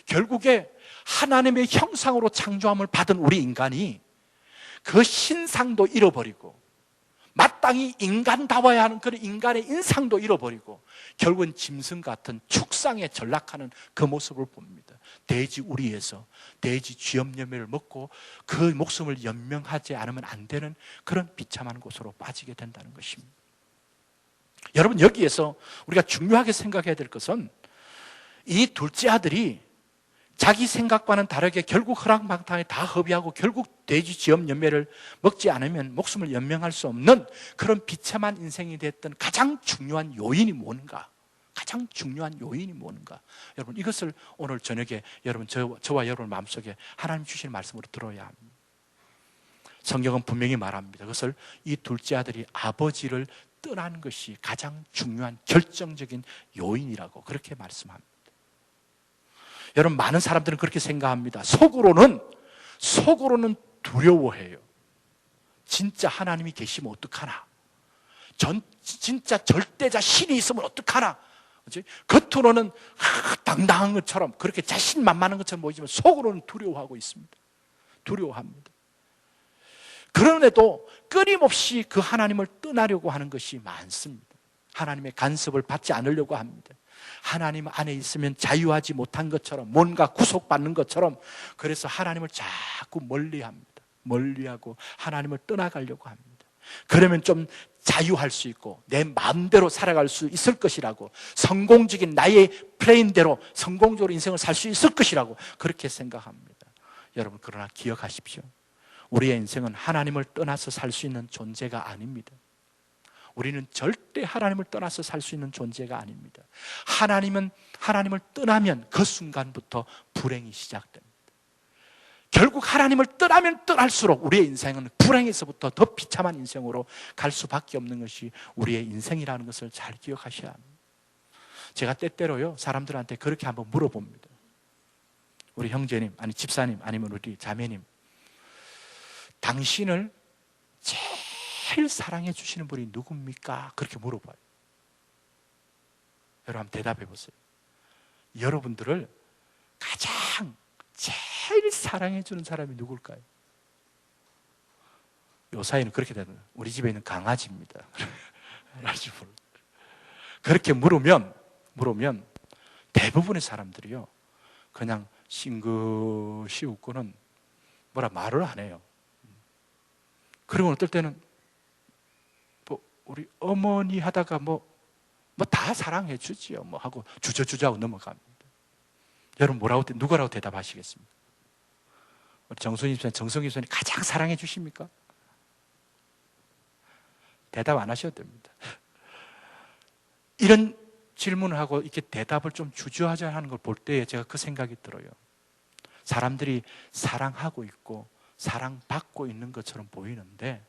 결국에 하나님의 형상으로 창조함을 받은 우리 인간이 그 신상도 잃어버리고 마땅히 인간다워야 하는 그런 인간의 인상도 잃어버리고 결국은 짐승 같은 축상에 전락하는 그 모습을 봅니다. 돼지 우리에서 돼지 쥐염염매를 먹고 그 목숨을 연명하지 않으면 안 되는 그런 비참한 곳으로 빠지게 된다는 것입니다. 여러분, 여기에서 우리가 중요하게 생각해야 될 것은 이 둘째 아들이 자기 생각과는 다르게 결국 허랑방탕에 다 허비하고 결국 돼지 쥐염 열매를 먹지 않으면 목숨을 연명할 수 없는 그런 비참한 인생이 됐던 가장 중요한 요인이 뭔가? 가장 중요한 요인이 뭔가? 여러분, 이것을 오늘 저녁에 여러분 저와 여러분 마음속에 하나님 주시는 말씀으로 들어야 합니다. 성경은 분명히 말합니다. 그것을 이 둘째 아들이 아버지를 떠나는 것이 가장 중요한 결정적인 요인이라고 그렇게 말씀합니다. 여러분, 많은 사람들은 그렇게 생각합니다. 속으로는 두려워해요. 진짜 하나님이 계시면 어떡하나? 진짜 절대자 신이 있으면 어떡하나? 그렇지? 겉으로는 당당한 것처럼 그렇게 자신만만한 것처럼 보이지만 속으로는 두려워하고 있습니다. 두려워합니다. 그런데도 끊임없이 그 하나님을 떠나려고 하는 것이 많습니다. 하나님의 간섭을 받지 않으려고 합니다. 하나님 안에 있으면 자유하지 못한 것처럼, 뭔가 구속받는 것처럼, 그래서 하나님을 자꾸 멀리합니다. 멀리하고 하나님을 떠나가려고 합니다. 그러면 좀 자유할 수 있고 내 마음대로 살아갈 수 있을 것이라고, 성공적인 나의 플레인대로 성공적으로 인생을 살 수 있을 것이라고 그렇게 생각합니다. 여러분, 그러나 기억하십시오. 우리의 인생은 하나님을 떠나서 살 수 있는 존재가 아닙니다. 우리는 절대 하나님을 떠나서 살 수 있는 존재가 아닙니다. 하나님을 떠나면 그 순간부터 불행이 시작됩니다. 결국 하나님을 떠나면 떠날수록 우리의 인생은 불행에서부터 더 비참한 인생으로 갈 수밖에 없는 것이 우리의 인생이라는 것을 잘 기억하셔야 합니다. 제가 때때로요, 사람들한테 그렇게 한번 물어봅니다. 우리 형제님, 아니 집사님, 아니면 우리 자매님, 당신을 제일 사랑해 주시는 분이 누굽니까? 그렇게 물어봐요. 여러분, 한번 대답해 보세요. 여러분들을 가장 제일 사랑해 주는 사람이 누굴까요? 요 사이는 그렇게 되는, 우리 집에 있는 강아지입니다. 그렇게 물으면 대부분의 사람들이요, 그냥 싱긋이 웃고는 뭐라 말을 안 해요. 그리고 어떨 때는 우리 어머니 하다가 다 사랑해 주지요 하고 주저주저하고 넘어갑니다. 여러분, 누구라고 대답하시겠습니까? 우리 정성희 집사님 가장 사랑해 주십니까? 대답 안 하셔도 됩니다. 이런 질문을 하고 이렇게 대답을 좀 주저하자 하는 걸 볼 때 제가 그 생각이 들어요. 사람들이 사랑하고 있고 사랑받고 있는 것처럼 보이는데,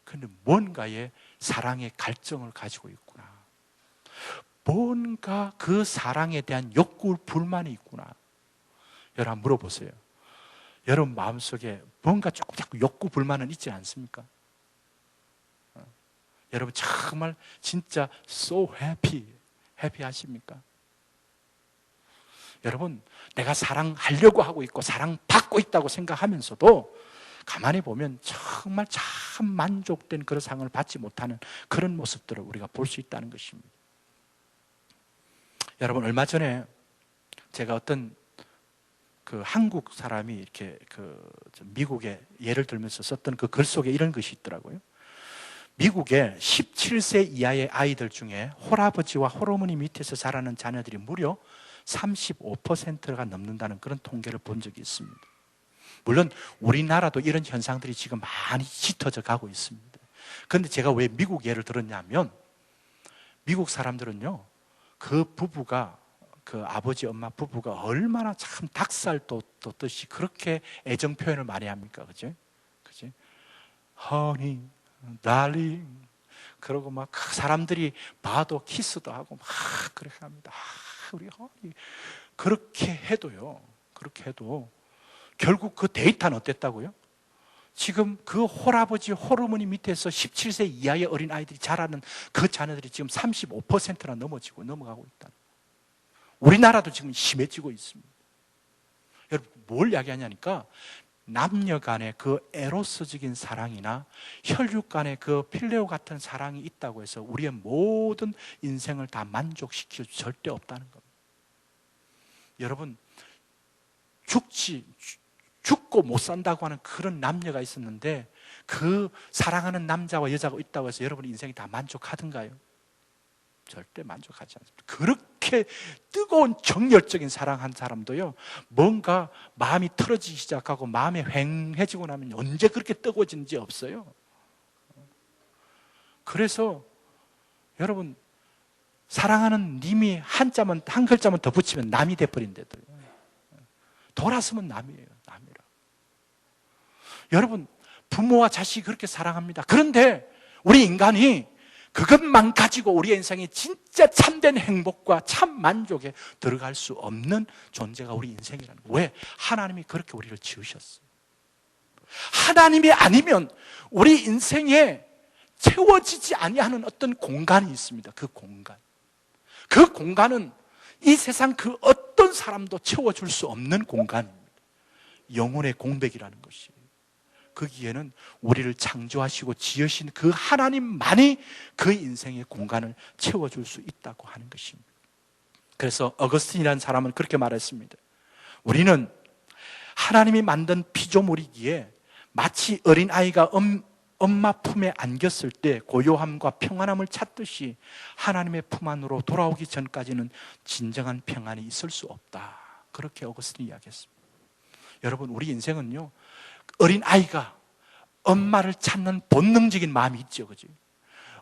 근데 뭔가의 사랑의 갈증을 가지고 있구나. 뭔가 그 사랑에 대한 욕구, 불만이 있구나. 여러분, 한번 물어보세요. 여러분 마음속에 뭔가 자꾸 욕구, 불만은 있지 않습니까? 여러분 정말 진짜 so happy 하십니까? 여러분, 내가 사랑하려고 하고 있고 사랑받고 있다고 생각하면서도 가만히 보면 정말 참 만족된 그런 상을 받지 못하는 그런 모습들을 우리가 볼 수 있다는 것입니다. 여러분, 얼마 전에 제가 어떤 그 한국 사람이 이렇게 미국에 예를 들면서 썼던 그 글 속에 이런 것이 있더라고요. 미국의 17세 이하의 아이들 중에 홀아버지와 홀어머니 밑에서 자라는 자녀들이 무려 35%가 넘는다는 그런 통계를 본 적이 있습니다. 물론 우리나라도 이런 현상들이 지금 많이 짙어져 가고 있습니다. 그런데 제가 왜 미국 예를 들었냐면, 미국 사람들은요, 그 부부가, 그 아버지 엄마 부부가 얼마나 참 닭살 돋듯이 그렇게 애정 표현을 많이 합니까? 그지? Honey, darling. 그러고 막 사람들이 봐도 키스도 하고 막 그렇게 합니다. 우리 허니. 그렇게 해도 결국 그 데이터는 어땠다고요? 지금 그 홀아버지, 홀어머니 밑에서 17세 이하의 어린 아이들이 자라는 그 자녀들이 지금 35%나 넘어가고 있다. 우리나라도 지금 심해지고 있습니다. 여러분, 뭘 이야기하냐니까, 남녀 간의 그 에로스적인 사랑이나 혈육 간의 그 필레오 같은 사랑이 있다고 해서 우리의 모든 인생을 다 만족시킬 수 절대 없다는 겁니다. 여러분, 죽고 못 산다고 하는 그런 남녀가 있었는데, 그 사랑하는 남자와 여자가 있다고 해서 여러분 인생이 다 만족하던가요? 절대 만족하지 않습니다. 그렇게 뜨거운 정열적인 사랑한 사람도요, 뭔가 마음이 틀어지기 시작하고 마음이 휑해지고 나면 언제 그렇게 뜨거워지는지 없어요. 그래서 여러분, 사랑하는 님이 한 글자만 더 붙이면 남이 돼버린대도요. 돌아서면 남이에요. 남이라. 여러분, 부모와 자식이 그렇게 사랑합니다. 그런데 우리 인간이 그것만 가지고 우리의 인생에 진짜 참된 행복과 참 만족에 들어갈 수 없는 존재가 우리 인생이라는 거예요. 왜? 하나님이 그렇게 우리를 지으셨어요. 하나님이 아니면 우리 인생에 채워지지 아니하는 어떤 공간이 있습니다. 그 공간은 이 세상 그 어떤 사람도 채워줄 수 없는 공간입니다. 영혼의 공백이라는 것이. 거기에는 우리를 창조하시고 지으신 그 하나님만이 그 인생의 공간을 채워줄 수 있다고 하는 것입니다. 그래서 어거스틴이라는 사람은 그렇게 말했습니다. 우리는 하나님이 만든 피조물이기에 마치 어린아이가 엄마 품에 안겼을 때 고요함과 평안함을 찾듯이 하나님의 품 안으로 돌아오기 전까지는 진정한 평안이 있을 수 없다. 그렇게 어거스틴이 이야기했습니다. 여러분, 우리 인생은요, 어린아이가 엄마를 찾는 본능적인 마음이 있죠. 그죠?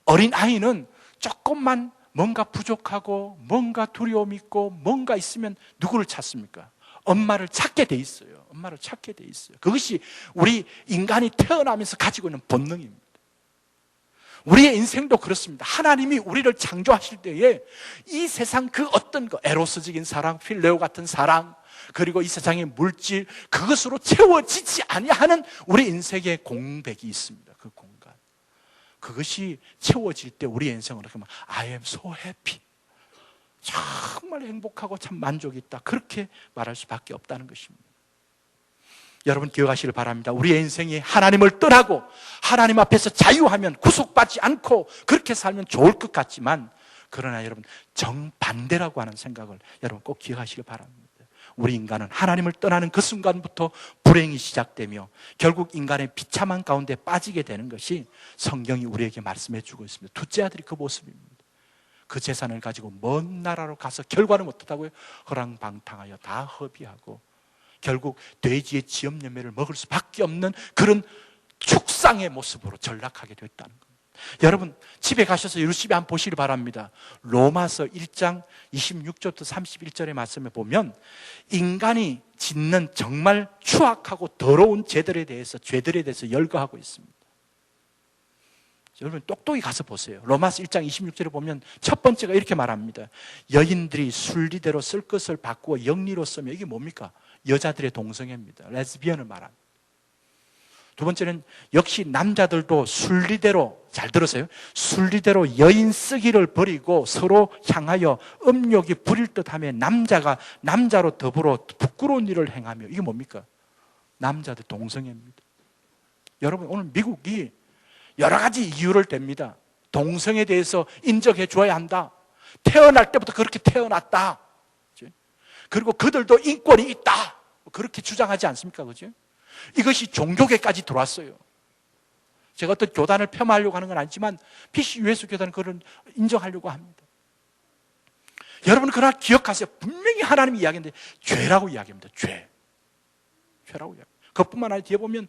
어린아이는 조금만 뭔가 부족하고 뭔가 두려움 있고 뭔가 있으면 누구를 찾습니까? 엄마를 찾게 돼 있어요. 엄마를 찾게 돼 있어요. 그것이 우리 인간이 태어나면서 가지고 있는 본능입니다. 우리의 인생도 그렇습니다. 하나님이 우리를 창조하실 때에 이 세상 그 어떤 에로스적인 사랑, 필레오 같은 사랑, 그리고 이 세상의 물질, 그것으로 채워지지 아니하는 우리 인생의 공백이 있습니다. 그 공간. 그것이 채워질 때 우리의 인생은 그렇게 I am so happy, 정말 행복하고 참 만족이 있다, 그렇게 말할 수밖에 없다는 것입니다. 여러분, 기억하시길 바랍니다. 우리의 인생이 하나님을 떠나고 하나님 앞에서 자유하면, 구속받지 않고 그렇게 살면 좋을 것 같지만, 그러나 여러분, 정반대라고 하는 생각을 여러분 꼭 기억하시길 바랍니다. 우리 인간은 하나님을 떠나는 그 순간부터 불행이 시작되며 결국 인간의 비참한 가운데 빠지게 되는 것이 성경이 우리에게 말씀해 주고 있습니다. 둘째 아들이 그 모습입니다. 그 재산을 가지고 먼 나라로 가서 결과는 어떻다고요? 허랑방탕하여 다 허비하고 결국 돼지의 지엽열매를 먹을 수밖에 없는 그런 축상의 모습으로 전락하게 됐다는 겁니다. 여러분, 집에 가셔서 열심히 한번 보시기 바랍니다. 로마서 1장 26절부터 31절의 말씀에 보면 인간이 짓는 정말 추악하고 더러운 죄들에 대해서 열거하고 있습니다. 여러분, 똑똑히 가서 보세요. 로마서 1장 26절에 보면 첫 번째가 이렇게 말합니다. 여인들이 순리대로 쓸 것을 바꾸어 영리로 쓰며, 이게 뭡니까? 여자들의 동성애입니다. 레즈비언을 말합니다. 두 번째는 역시 남자들도 순리대로, 잘 들으세요, 순리대로 여인 쓰기를 버리고 서로 향하여 음욕이 부릴 듯하며 남자가 남자로 더불어 부끄러운 일을 행하며, 이게 뭡니까? 남자들 동성애입니다. 여러분, 오늘 미국이 여러 가지 이유를 댑니다. 동성애에 대해서 인정해 줘야 한다. 태어날 때부터 그렇게 태어났다. 그리고 그들도 인권이 있다. 그렇게 주장하지 않습니까? 그죠? 이것이 종교계까지 들어왔어요. 제가 어떤 교단을 폄하하려고 하는 건 아니지만 PC US 교단은 그걸 인정하려고 합니다. 여러분, 그러나 기억하세요. 분명히 하나님이 이야기했는데 죄라고 이야기합니다. 죄라고 이야기합니다. 그것뿐만 아니라 뒤에 보면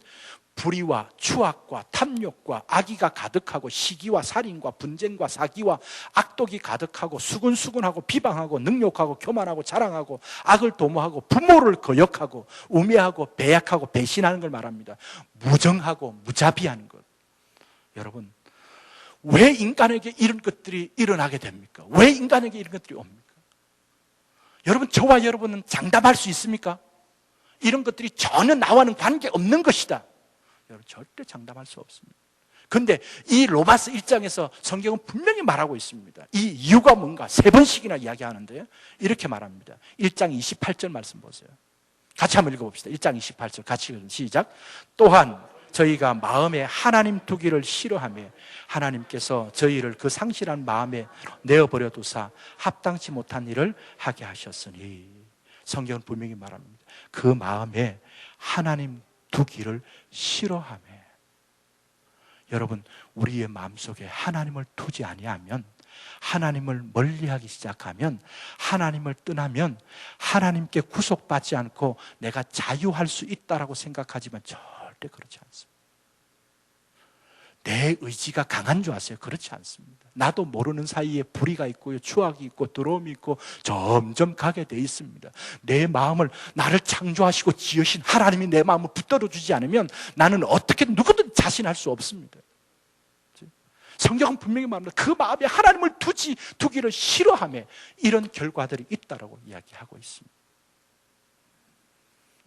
불의와 추악과 탐욕과 악의가 가득하고 시기와 살인과 분쟁과 사기와 악독이 가득하고 수근수근하고 비방하고 능욕하고 교만하고 자랑하고 악을 도모하고 부모를 거역하고 우매하고 배약하고 배신하는 걸 말합니다. 무정하고 무자비하는 것. 여러분, 왜 인간에게 이런 것들이 일어나게 됩니까? 왜 인간에게 이런 것들이 옵니까? 여러분, 저와 여러분은 장담할 수 있습니까? 이런 것들이 전혀 나와는 관계없는 것이다. 여러분, 절대 장담할 수 없습니다. 그런데 이 로마서 1장에서 성경은 분명히 말하고 있습니다. 이 이유가 뭔가 세 번씩이나 이야기하는데요, 이렇게 말합니다. 1장 28절 말씀 보세요. 같이 한번 읽어봅시다. 1장 28절 같이 읽습니다. 시작. 또한 저희가 마음에 하나님 두기를 싫어하며 하나님께서 저희를 그 상실한 마음에 내어버려 두사 합당치 못한 일을 하게 하셨으니, 성경은 분명히 말합니다. 그 마음에 하나님 두기를 싫어하며, 여러분, 우리의 마음속에 하나님을 두지 아니하면 하나님을 멀리하기 시작하면, 하나님을 떠나면 하나님께 구속받지 않고 내가 자유할 수 있다라고 생각하지만 절대 그렇지 않습니다. 내 의지가 강한 줄 아세요? 그렇지 않습니다. 나도 모르는 사이에 불의가 있고요, 추악이 있고 두려움이 있고 점점 가게 돼 있습니다. 내 마음을, 나를 창조하시고 지으신 하나님이 내 마음을 붙들어 주지 않으면 나는 어떻게 누구든 자신할 수 없습니다. 성경은 분명히 말합니다. 그 마음에 하나님을 두기를 싫어하며 이런 결과들이 있다라고 이야기하고 있습니다.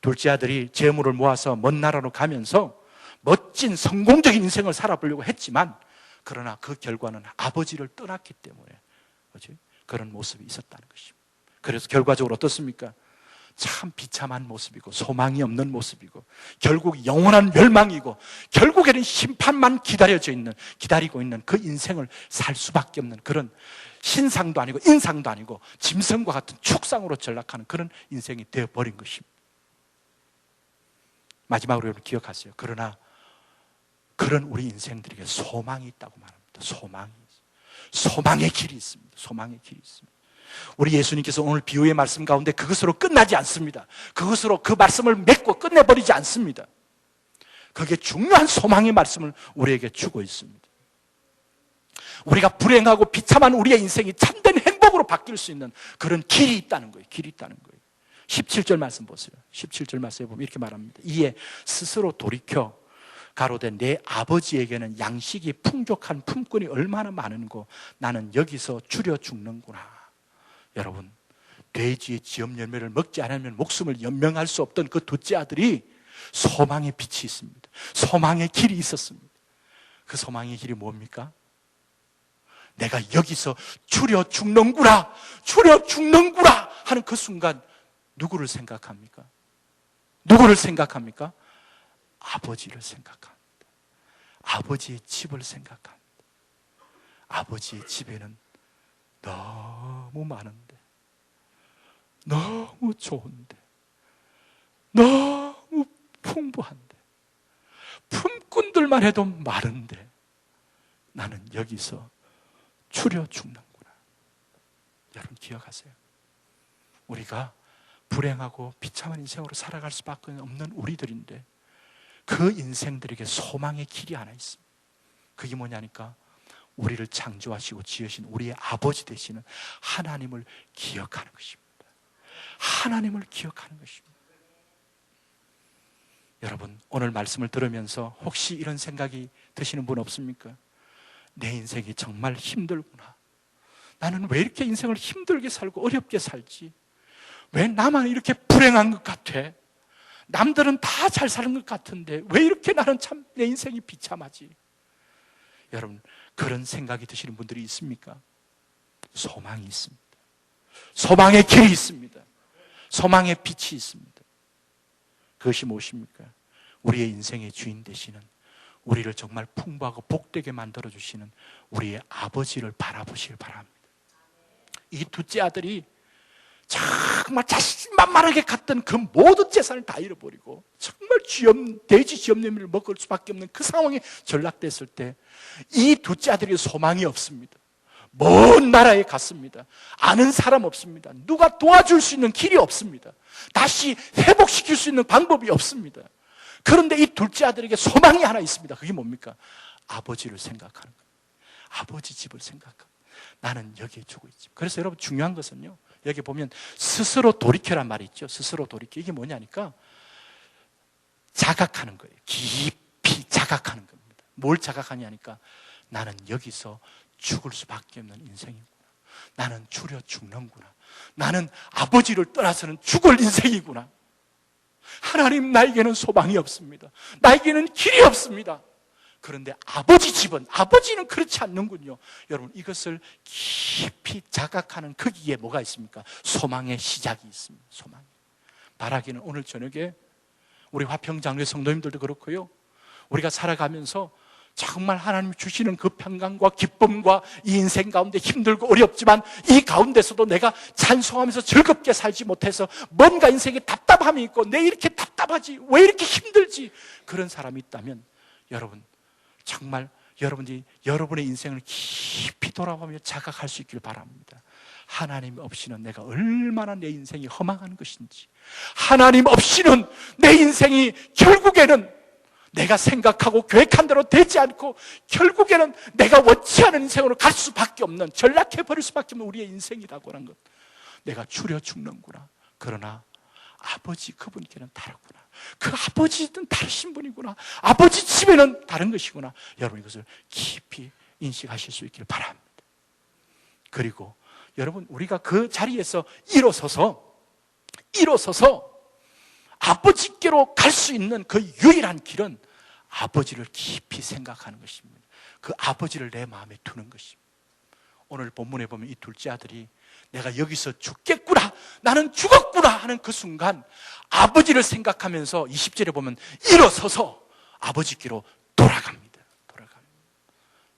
둘째 아들이 재물을 모아서 먼 나라로 가면서 멋진 성공적인 인생을 살아보려고 했지만, 그러나 그 결과는 아버지를 떠났기 때문에 그런 모습이 있었다는 것입니다. 그래서 결과적으로 어떻습니까? 참 비참한 모습이고 소망이 없는 모습이고 결국 영원한 멸망이고 결국에는 심판만 기다리고 있는 그 인생을 살 수밖에 없는, 그런 신상도 아니고 인상도 아니고 짐승과 같은 축상으로 전락하는 그런 인생이 되어버린 것입니다. 마지막으로 여러분 기억하세요. 그러나 그런 우리 인생들에게 소망이 있다고 말합니다. 소망의 길이 있습니다. 소망의 길이 있습니다. 우리 예수님께서 오늘 비유의 말씀 가운데 그것으로 끝나지 않습니다. 그것으로 그 말씀을 맺고 끝내버리지 않습니다. 그게 중요한 소망의 말씀을 우리에게 주고 있습니다. 우리가 불행하고 비참한 우리의 인생이 참된 행복으로 바뀔 수 있는 그런 길이 있다는 거예요. 길이 있다는 거예요. 17절 말씀 보세요. 17절 말씀에 보면 이렇게 말합니다. 이에 스스로 돌이켜 가로되 내 아버지에게는 양식이 풍족한 품꾼이 얼마나 많은고 나는 여기서 줄여 죽는구나. 여러분, 돼지의 지엄 열매를 먹지 않으면 목숨을 연명할 수 없던 그 둘째 아들이 소망의 빛이 있습니다. 소망의 길이 있었습니다. 그 소망의 길이 뭡니까? 내가 여기서 줄여 죽는구나 하는 그 순간 누구를 생각합니까? 누구를 생각합니까? 아버지를 생각합니다. 아버지의 집을 생각합니다. 아버지의 집에는 너무 많은데, 너무 좋은데, 너무 풍부한데, 품꾼들만 해도 많은데 나는 여기서 줄여 죽는구나. 여러분 기억하세요. 우리가 불행하고 비참한 인생으로 살아갈 수밖에 없는 우리들인데 그 인생들에게 소망의 길이 하나 있습니다. 그게 뭐냐니까 우리를 창조하시고 지으신 우리의 아버지 되시는 하나님을 기억하는 것입니다. 하나님을 기억하는 것입니다. 여러분, 오늘 말씀을 들으면서 혹시 이런 생각이 드시는 분 없습니까? 내 인생이 정말 힘들구나. 나는 왜 이렇게 인생을 힘들게 살고 어렵게 살지? 왜 나만 이렇게 불행한 것 같아? 남들은 다 잘 사는 것 같은데 왜 이렇게 나는 참 내 인생이 비참하지? 여러분, 그런 생각이 드시는 분들이 있습니까? 소망이 있습니다. 소망의 길이 있습니다. 소망의 빛이 있습니다. 그것이 무엇입니까? 우리의 인생의 주인 되시는, 우리를 정말 풍부하고 복되게 만들어주시는 우리의 아버지를 바라보시길 바랍니다. 이 둘째 아들이 정말 자신만만하게 갔던 그 모든 재산을 다 잃어버리고 정말 돼지 지엄내미를 먹을 수밖에 없는 그 상황에 전락됐을 때 이 둘째 아들이 소망이 없습니다. 먼 나라에 갔습니다. 아는 사람 없습니다. 누가 도와줄 수 있는 길이 없습니다. 다시 회복시킬 수 있는 방법이 없습니다. 그런데 이 둘째 아들에게 소망이 하나 있습니다. 그게 뭡니까? 아버지를 생각하는 겁니다. 아버지 집을 생각합니다. 나는 여기에 주고 있지. 그래서 여러분 중요한 것은요, 여기 보면 스스로 돌이켜란 말이 있죠. 스스로 돌이켜. 이게 뭐냐니까 자각하는 거예요. 깊이 자각하는 겁니다. 뭘 자각하냐니까 나는 여기서 죽을 수밖에 없는 인생이구나. 나는 줄여 죽는구나. 나는 아버지를 떠나서는 죽을 인생이구나. 하나님, 나에게는 소망이 없습니다. 나에게는 길이 없습니다. 그런데 아버지는 그렇지 않는군요. 여러분, 이것을 깊이 자각하는 거기에 뭐가 있습니까? 소망의 시작이 있습니다. 소망이. 바라기는 오늘 저녁에 우리 화평장로의 성도님들도 그렇고요, 우리가 살아가면서 정말 하나님이 주시는 그 평강과 기쁨과 이 인생 가운데 힘들고 어렵지만 이 가운데서도 내가 찬송하면서 즐겁게 살지 못해서 뭔가 인생에 답답함이 있고 내 이렇게 답답하지, 왜 이렇게 힘들지, 그런 사람이 있다면 여러분 정말 여러분이 여러분의 인생을 깊이 돌아보며 자각할 수 있길 바랍니다. 하나님 없이는 내가 얼마나 내 인생이 허망한 것인지, 하나님 없이는 내 인생이 결국에는 내가 생각하고 계획한 대로 되지 않고 결국에는 내가 원치 않은 인생으로 갈 수밖에 없는, 전락해버릴 수밖에 없는 우리의 인생이라고 하는 것, 내가 추려 죽는구나. 그러나 아버지 그분께는 다르구나. 그 아버지는 다르신 분이구나. 아버지 집에는 다른 것이구나. 여러분 이것을 깊이 인식하실 수 있기를 바랍니다. 그리고 여러분, 우리가 그 자리에서 일어서서 아버지께로 갈 수 있는 그 유일한 길은 아버지를 깊이 생각하는 것입니다. 그 아버지를 내 마음에 두는 것입니다. 오늘 본문에 보면 이 둘째 아들이 내가 여기서 죽겠구나, 나는 죽었구나 하는 그 순간 아버지를 생각하면서 20절에 보면 일어서서 아버지께로 돌아갑니다.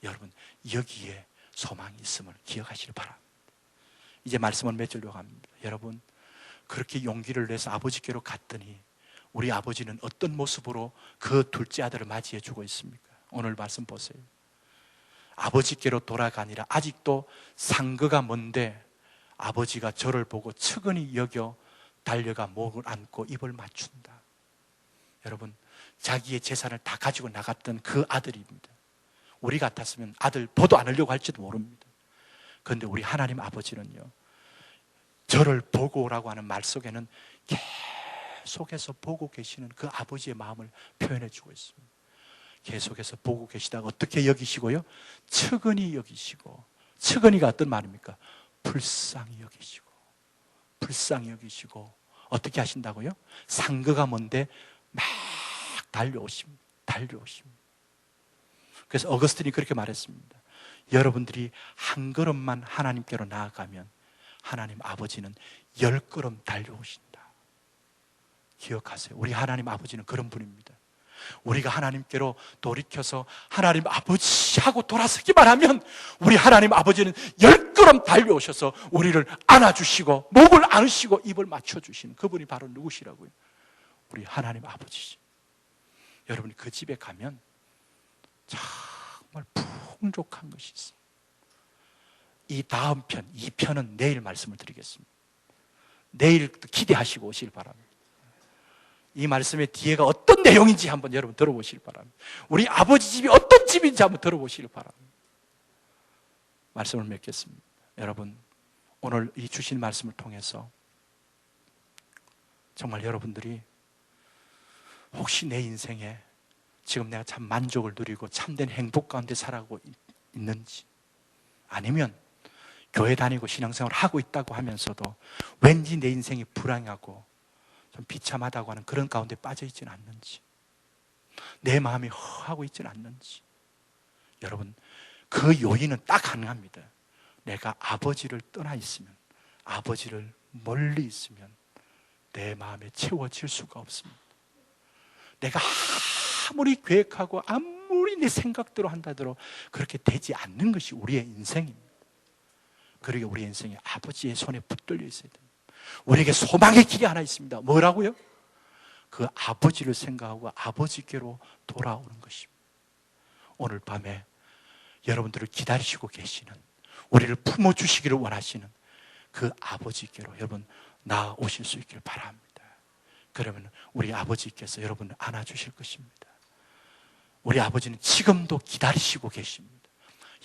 여러분, 여기에 소망이 있음을 기억하시길 바랍니다. 이제 말씀은 몇 절로 갑니다. 여러분, 그렇게 용기를 내서 아버지께로 갔더니 우리 아버지는 어떤 모습으로 그 둘째 아들을 맞이해 주고 있습니까? 오늘 말씀 보세요. 아버지께로 돌아가니라. 아직도 상거가 먼데 아버지가 저를 보고 측은히 여겨 달려가 목을 안고 입을 맞춘다. 여러분, 자기의 재산을 다 가지고 나갔던 그 아들입니다. 우리 같았으면 아들 보도 않으려고 할지도 모릅니다. 그런데 우리 하나님 아버지는요, 저를 보고 오라고 하는 말 속에는 계속해서 보고 계시는 그 아버지의 마음을 표현해 주고 있습니다. 계속해서 보고 계시다가 어떻게 여기시고요? 측은히 여기시고. 측은히가 어떤 말입니까? 불쌍히 여기시고 어떻게 하신다고요? 상거가 뭔데 막 달려오십니다. 그래서 어거스틴이 그렇게 말했습니다. 여러분들이 한 걸음만 하나님께로 나아가면 하나님 아버지는 10걸음 달려오신다. 기억하세요. 우리 하나님 아버지는 그런 분입니다. 우리가 하나님께로 돌이켜서 하나님 아버지 하고 돌아서기만 하면 우리 하나님 아버지는 10걸음 달려오셔서 우리를 안아주시고 목을 안으시고 입을 맞춰주시는 그분이 바로 누구시라고요? 우리 하나님 아버지시. 여러분이 그 집에 가면 정말 풍족한 것이 있어요. 이 다음 편, 2편은 내일 말씀을 드리겠습니다. 내일 기대하시고 오시길 바랍니다. 이 말씀의 뒤에가 어떤 내용인지 한번 여러분 들어보시길 바랍니다. 우리 아버지 집이 어떤 집인지 한번 들어보시길 바랍니다. 말씀을 맺겠습니다. 여러분, 오늘 이 주신 말씀을 통해서 정말 여러분들이 혹시 내 인생에 지금 내가 참 만족을 누리고 참된 행복 가운데 살아가고 있는지, 아니면 교회 다니고 신앙생활을 하고 있다고 하면서도 왠지 내 인생이 불안하고 좀 비참하다고 하는 그런 가운데 빠져 있지는 않는지, 내 마음이 허하고 있지는 않는지, 여러분, 그 요인은 딱 가능합니다. 내가 아버지를 떠나 있으면, 아버지를 멀리 있으면 내 마음에 채워질 수가 없습니다. 내가 아무리 계획하고 아무리 내 생각대로 한다더라도 그렇게 되지 않는 것이 우리의 인생입니다. 그러게 우리의 인생이 아버지의 손에 붙들려 있어야 됩니다. 우리에게 소망의 길이 하나 있습니다. 뭐라고요? 그 아버지를 생각하고 아버지께로 돌아오는 것입니다. 오늘 밤에 여러분들을 기다리시고 계시는, 우리를 품어주시기를 원하시는 그 아버지께로 여러분 나아오실 수 있기를 바랍니다. 그러면 우리 아버지께서 여러분을 안아주실 것입니다. 우리 아버지는 지금도 기다리시고 계십니다.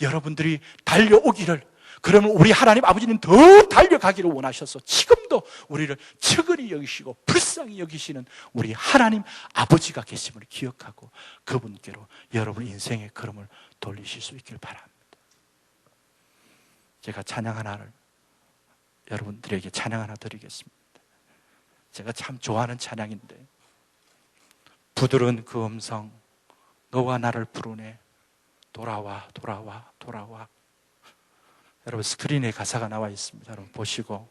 여러분들이 달려오기를, 그러면 우리 하나님 아버지는 더 달려가기를 원하셔서 지금도 우리를 측은히 여기시고 불쌍히 여기시는 우리 하나님 아버지가 계심을 기억하고 그분께로 여러분 인생의 걸음을 돌리실 수 있기를 바랍니다. 제가 찬양 하나를 여러분들에게 찬양 하나 드리겠습니다. 제가 참 좋아하는 찬양인데, 부드러운 그 음성, 너와 나를 부르네, 돌아와 돌아와 돌아와. 여러분 스크린에 가사가 나와 있습니다. 여러분 보시고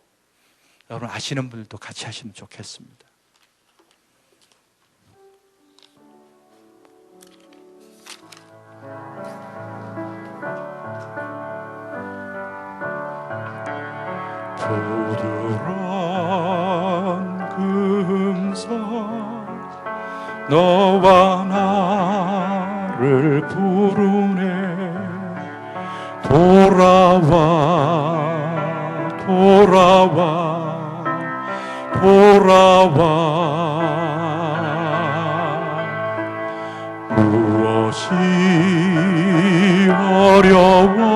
여러분 아시는 분들도 같이 하시면 좋겠습니다. 부드러운 금성 너와 나를 부르네, 돌아와 돌아와 돌아와 무엇이 어려워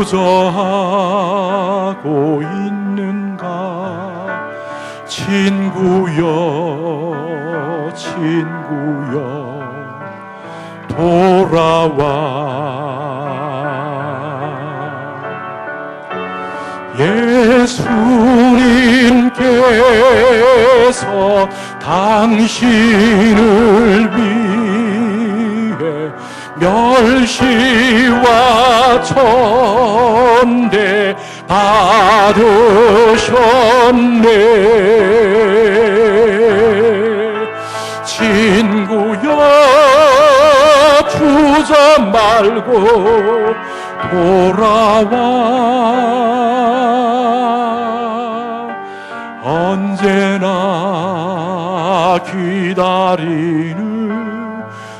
주저하고 있는가 친구여 친구여 돌아와 예수님께서 당신을 위해 멸시와 천대 받으셨네 친구여 주저 말고 돌아와 언제나 기다리는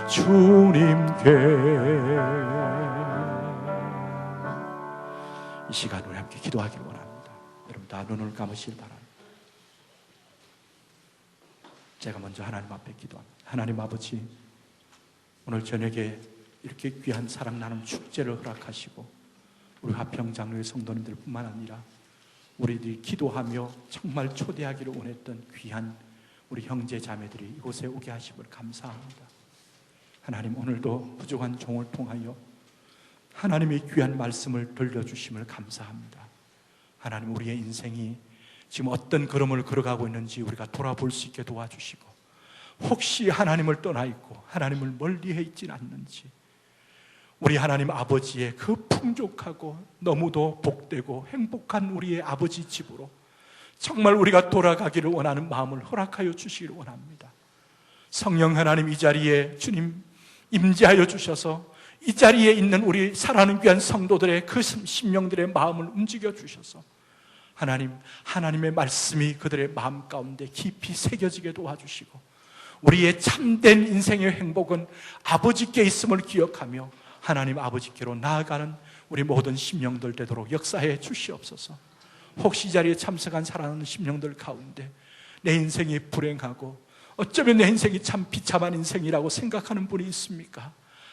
주님께 이 시간 우리 함께 기도하기를 원합니다. 여러분 다 눈을 감으시길 바랍니다. 제가 먼저 하나님 앞에 기도합니다. 하나님 아버지, 오늘 저녁에 이렇게 귀한 사랑 나눔 축제를 허락하시고 우리 화평장로의 성도님들 뿐만 아니라 우리들이 기도하며 정말 초대하기를 원했던 귀한 우리 형제 자매들이 이곳에 오게 하심을 감사합니다. 하나님, 오늘도 부족한 종을 통하여 하나님의 귀한 말씀을 들려주심을 감사합니다. 하나님, 우리의 인생이 지금 어떤 걸음을 걸어가고 있는지 우리가 돌아볼 수 있게 도와주시고, 혹시 하나님을 떠나 있고 하나님을 멀리해 있지는 않는지 우리 하나님 아버지의 그 풍족하고 너무도 복되고 행복한 우리의 아버지 집으로 정말 우리가 돌아가기를 원하는 마음을 허락하여 주시기를 원합니다. 성령 하나님, 이 자리에 주님 임재하여 주셔서 이 자리에 있는 우리 사랑하는 귀한 성도들의 그 심령들의 마음을 움직여 주셔서 하나님, 하나님의 말씀이 그들의 마음 가운데 깊이 새겨지게 도와주시고, 우리의 참된 인생의 행복은 아버지께 있음을 기억하며 하나님 아버지께로 나아가는 우리 모든 심령들 되도록 역사해 주시옵소서. 혹시 이 자리에 참석한 사랑하는 심령들 가운데 내 인생이 불행하고 어쩌면 내 인생이 참 비참한 인생이라고 생각하는 분이 있습니까?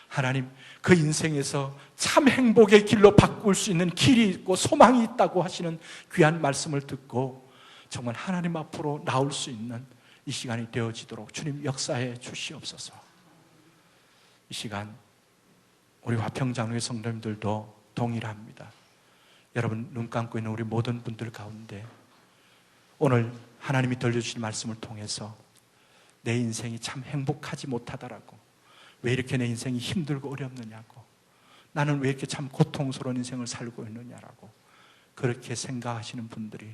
하나님, 그 인생에서 참 행복의 길로 바꿀 수 있는 길이 있고 소망이 있다고 하시는 귀한 말씀을 듣고 정말 하나님 앞으로 나올 수 있는 이 시간이 되어지도록 주님 역사해 주시옵소서. 이 시간 우리 화평장로의 성도님들도 동일합니다. 여러분, 눈 감고 있는 우리 모든 분들 가운데 오늘 하나님이 들려주신 말씀을 통해서 내 인생이 참 행복하지 못하다라고, 왜 이렇게 내 인생이 힘들고 어렵느냐고, 나는 왜 이렇게 참 고통스러운 인생을 살고 있느냐라고 그렇게 생각하시는 분들이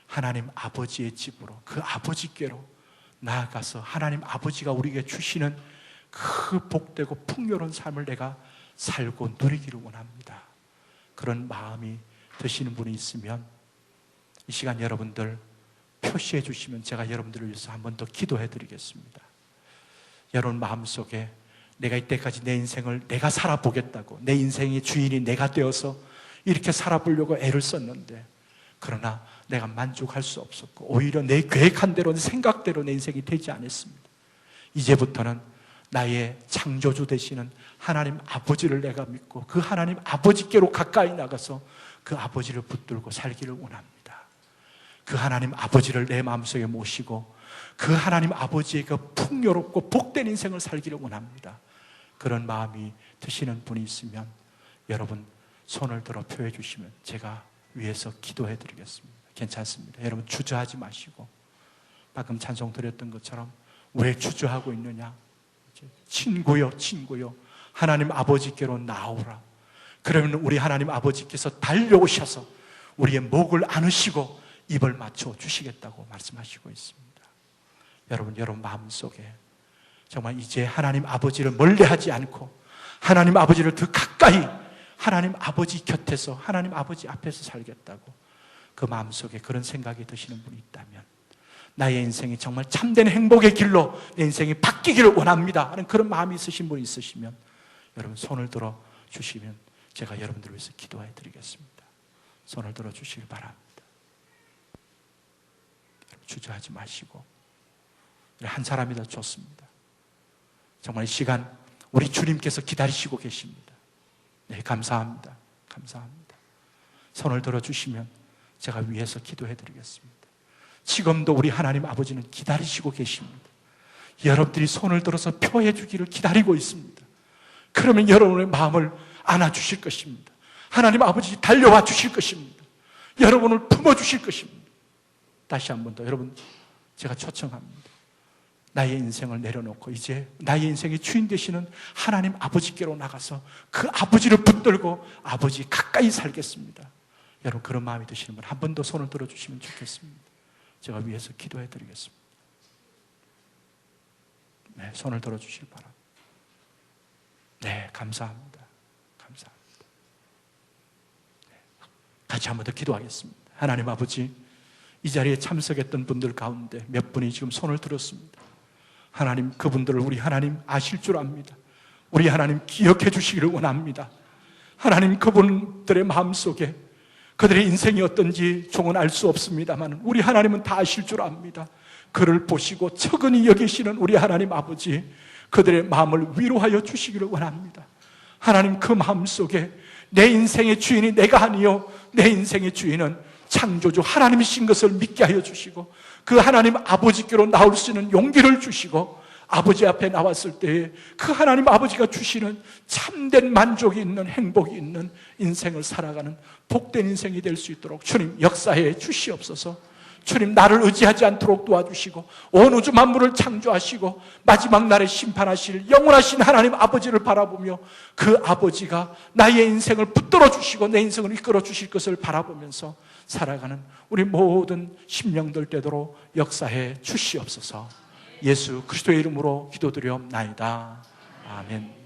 하나님 아버지의 집으로, 그 아버지께로 나아가서 하나님 아버지가 우리에게 주시는 그 복되고 풍요로운 삶을 내가 살고 누리기를 원합니다. 그런 마음이 드시는 분이 있으면 이 시간 여러분들 표시해 주시면 제가 여러분들을 위해서 한 번 더 기도해 드리겠습니다. 여러분 마음속에 내가 이때까지 내 인생을 내가 살아보겠다고, 내 인생의 주인이 내가 되어서 이렇게 살아보려고 애를 썼는데, 그러나 내가 만족할 수 없었고 오히려 내 계획한 대로, 내 생각대로 내 인생이 되지 않았습니다. 이제부터는 나의 창조주 되시는 하나님 아버지를 내가 믿고 그 하나님 아버지께로 가까이 나가서 그 아버지를 붙들고 살기를 원합니다. 그 하나님 아버지를 내 마음속에 모시고 그 하나님 아버지의 그 풍요롭고 복된 인생을 살기를 원합니다. 그런 마음이 드시는 분이 있으면 여러분 손을 들어 표해 주시면 제가 위에서 기도해 드리겠습니다. 괜찮습니다. 여러분 주저하지 마시고, 방금 찬송 드렸던 것처럼 왜 주저하고 있느냐, 친구요 친구요 하나님 아버지께로 나오라. 그러면 우리 하나님 아버지께서 달려오셔서 우리의 목을 안으시고 입을 맞춰 주시겠다고 말씀하시고 있습니다. 여러분 마음속에 정말 이제 하나님 아버지를 멀리하지 않고 하나님 아버지를 더 가까이 하나님 아버지 곁에서 하나님 아버지 앞에서 살겠다고 그 마음속에 그런 생각이 드시는 분이 있다면, 나의 인생이 정말 참된 행복의 길로 내 인생이 바뀌기를 원합니다 하는 그런 마음이 있으신 분이 있으시면 여러분 손을 들어 주시면 제가 여러분들을 위해서 기도해 드리겠습니다. 손을 들어 주시길 바랍니다. 주저하지 마시고, 한 사람이 더 좋습니다. 정말 이 시간 우리 주님께서 기다리시고 계십니다. 네, 감사합니다. 감사합니다. 손을 들어 주시면 제가 위에서 기도해 드리겠습니다. 지금도 우리 하나님 아버지는 기다리시고 계십니다. 여러분들이 손을 들어서 표해 주기를 기다리고 있습니다. 그러면 여러분의 마음을 안아주실 것입니다. 하나님 아버지 달려와 주실 것입니다. 여러분을 품어주실 것입니다. 다시 한 번 더 여러분, 제가 초청합니다. 나의 인생을 내려놓고 이제 나의 인생의 주인 되시는 하나님 아버지께로 나가서 그 아버지를 붙들고 아버지 가까이 살겠습니다. 여러분, 그런 마음이 드시는 분 한 번 더 손을 들어주시면 좋겠습니다. 제가 위해서 기도해 드리겠습니다. 네, 손을 들어주시기 바랍니다. 네, 감사합니다. 감사합니다. 네, 같이 한 번 더 기도하겠습니다. 하나님 아버지, 이 자리에 참석했던 분들 가운데 몇 분이 지금 손을 들었습니다. 하나님, 그분들을 우리 하나님 아실 줄 압니다. 우리 하나님 기억해 주시기를 원합니다. 하나님, 그분들의 마음속에 그들의 인생이 어떤지 종은 알 수 없습니다만 우리 하나님은 다 아실 줄 압니다. 그를 보시고 척은히 여기시는 우리 하나님 아버지, 그들의 마음을 위로하여 주시기를 원합니다. 하나님, 그 마음속에 내 인생의 주인이 내가 아니요 내 인생의 주인은 창조주 하나님이신 것을 믿게 하여 주시고, 그 하나님 아버지께로 나올 수 있는 용기를 주시고, 아버지 앞에 나왔을 때에 그 하나님 아버지가 주시는 참된 만족이 있는, 행복이 있는 인생을 살아가는 복된 인생이 될 수 있도록 주님 역사해 주시옵소서. 주님, 나를 의지하지 않도록 도와주시고, 온 우주 만물을 창조하시고 마지막 날에 심판하실 영원하신 하나님 아버지를 바라보며 그 아버지가 나의 인생을 붙들어 주시고 내 인생을 이끌어 주실 것을 바라보면서 살아가는 우리 모든 심령들 되도록 역사해 주시옵소서. 예수 그리스도의 이름으로 기도드리옵나이다. 아멘.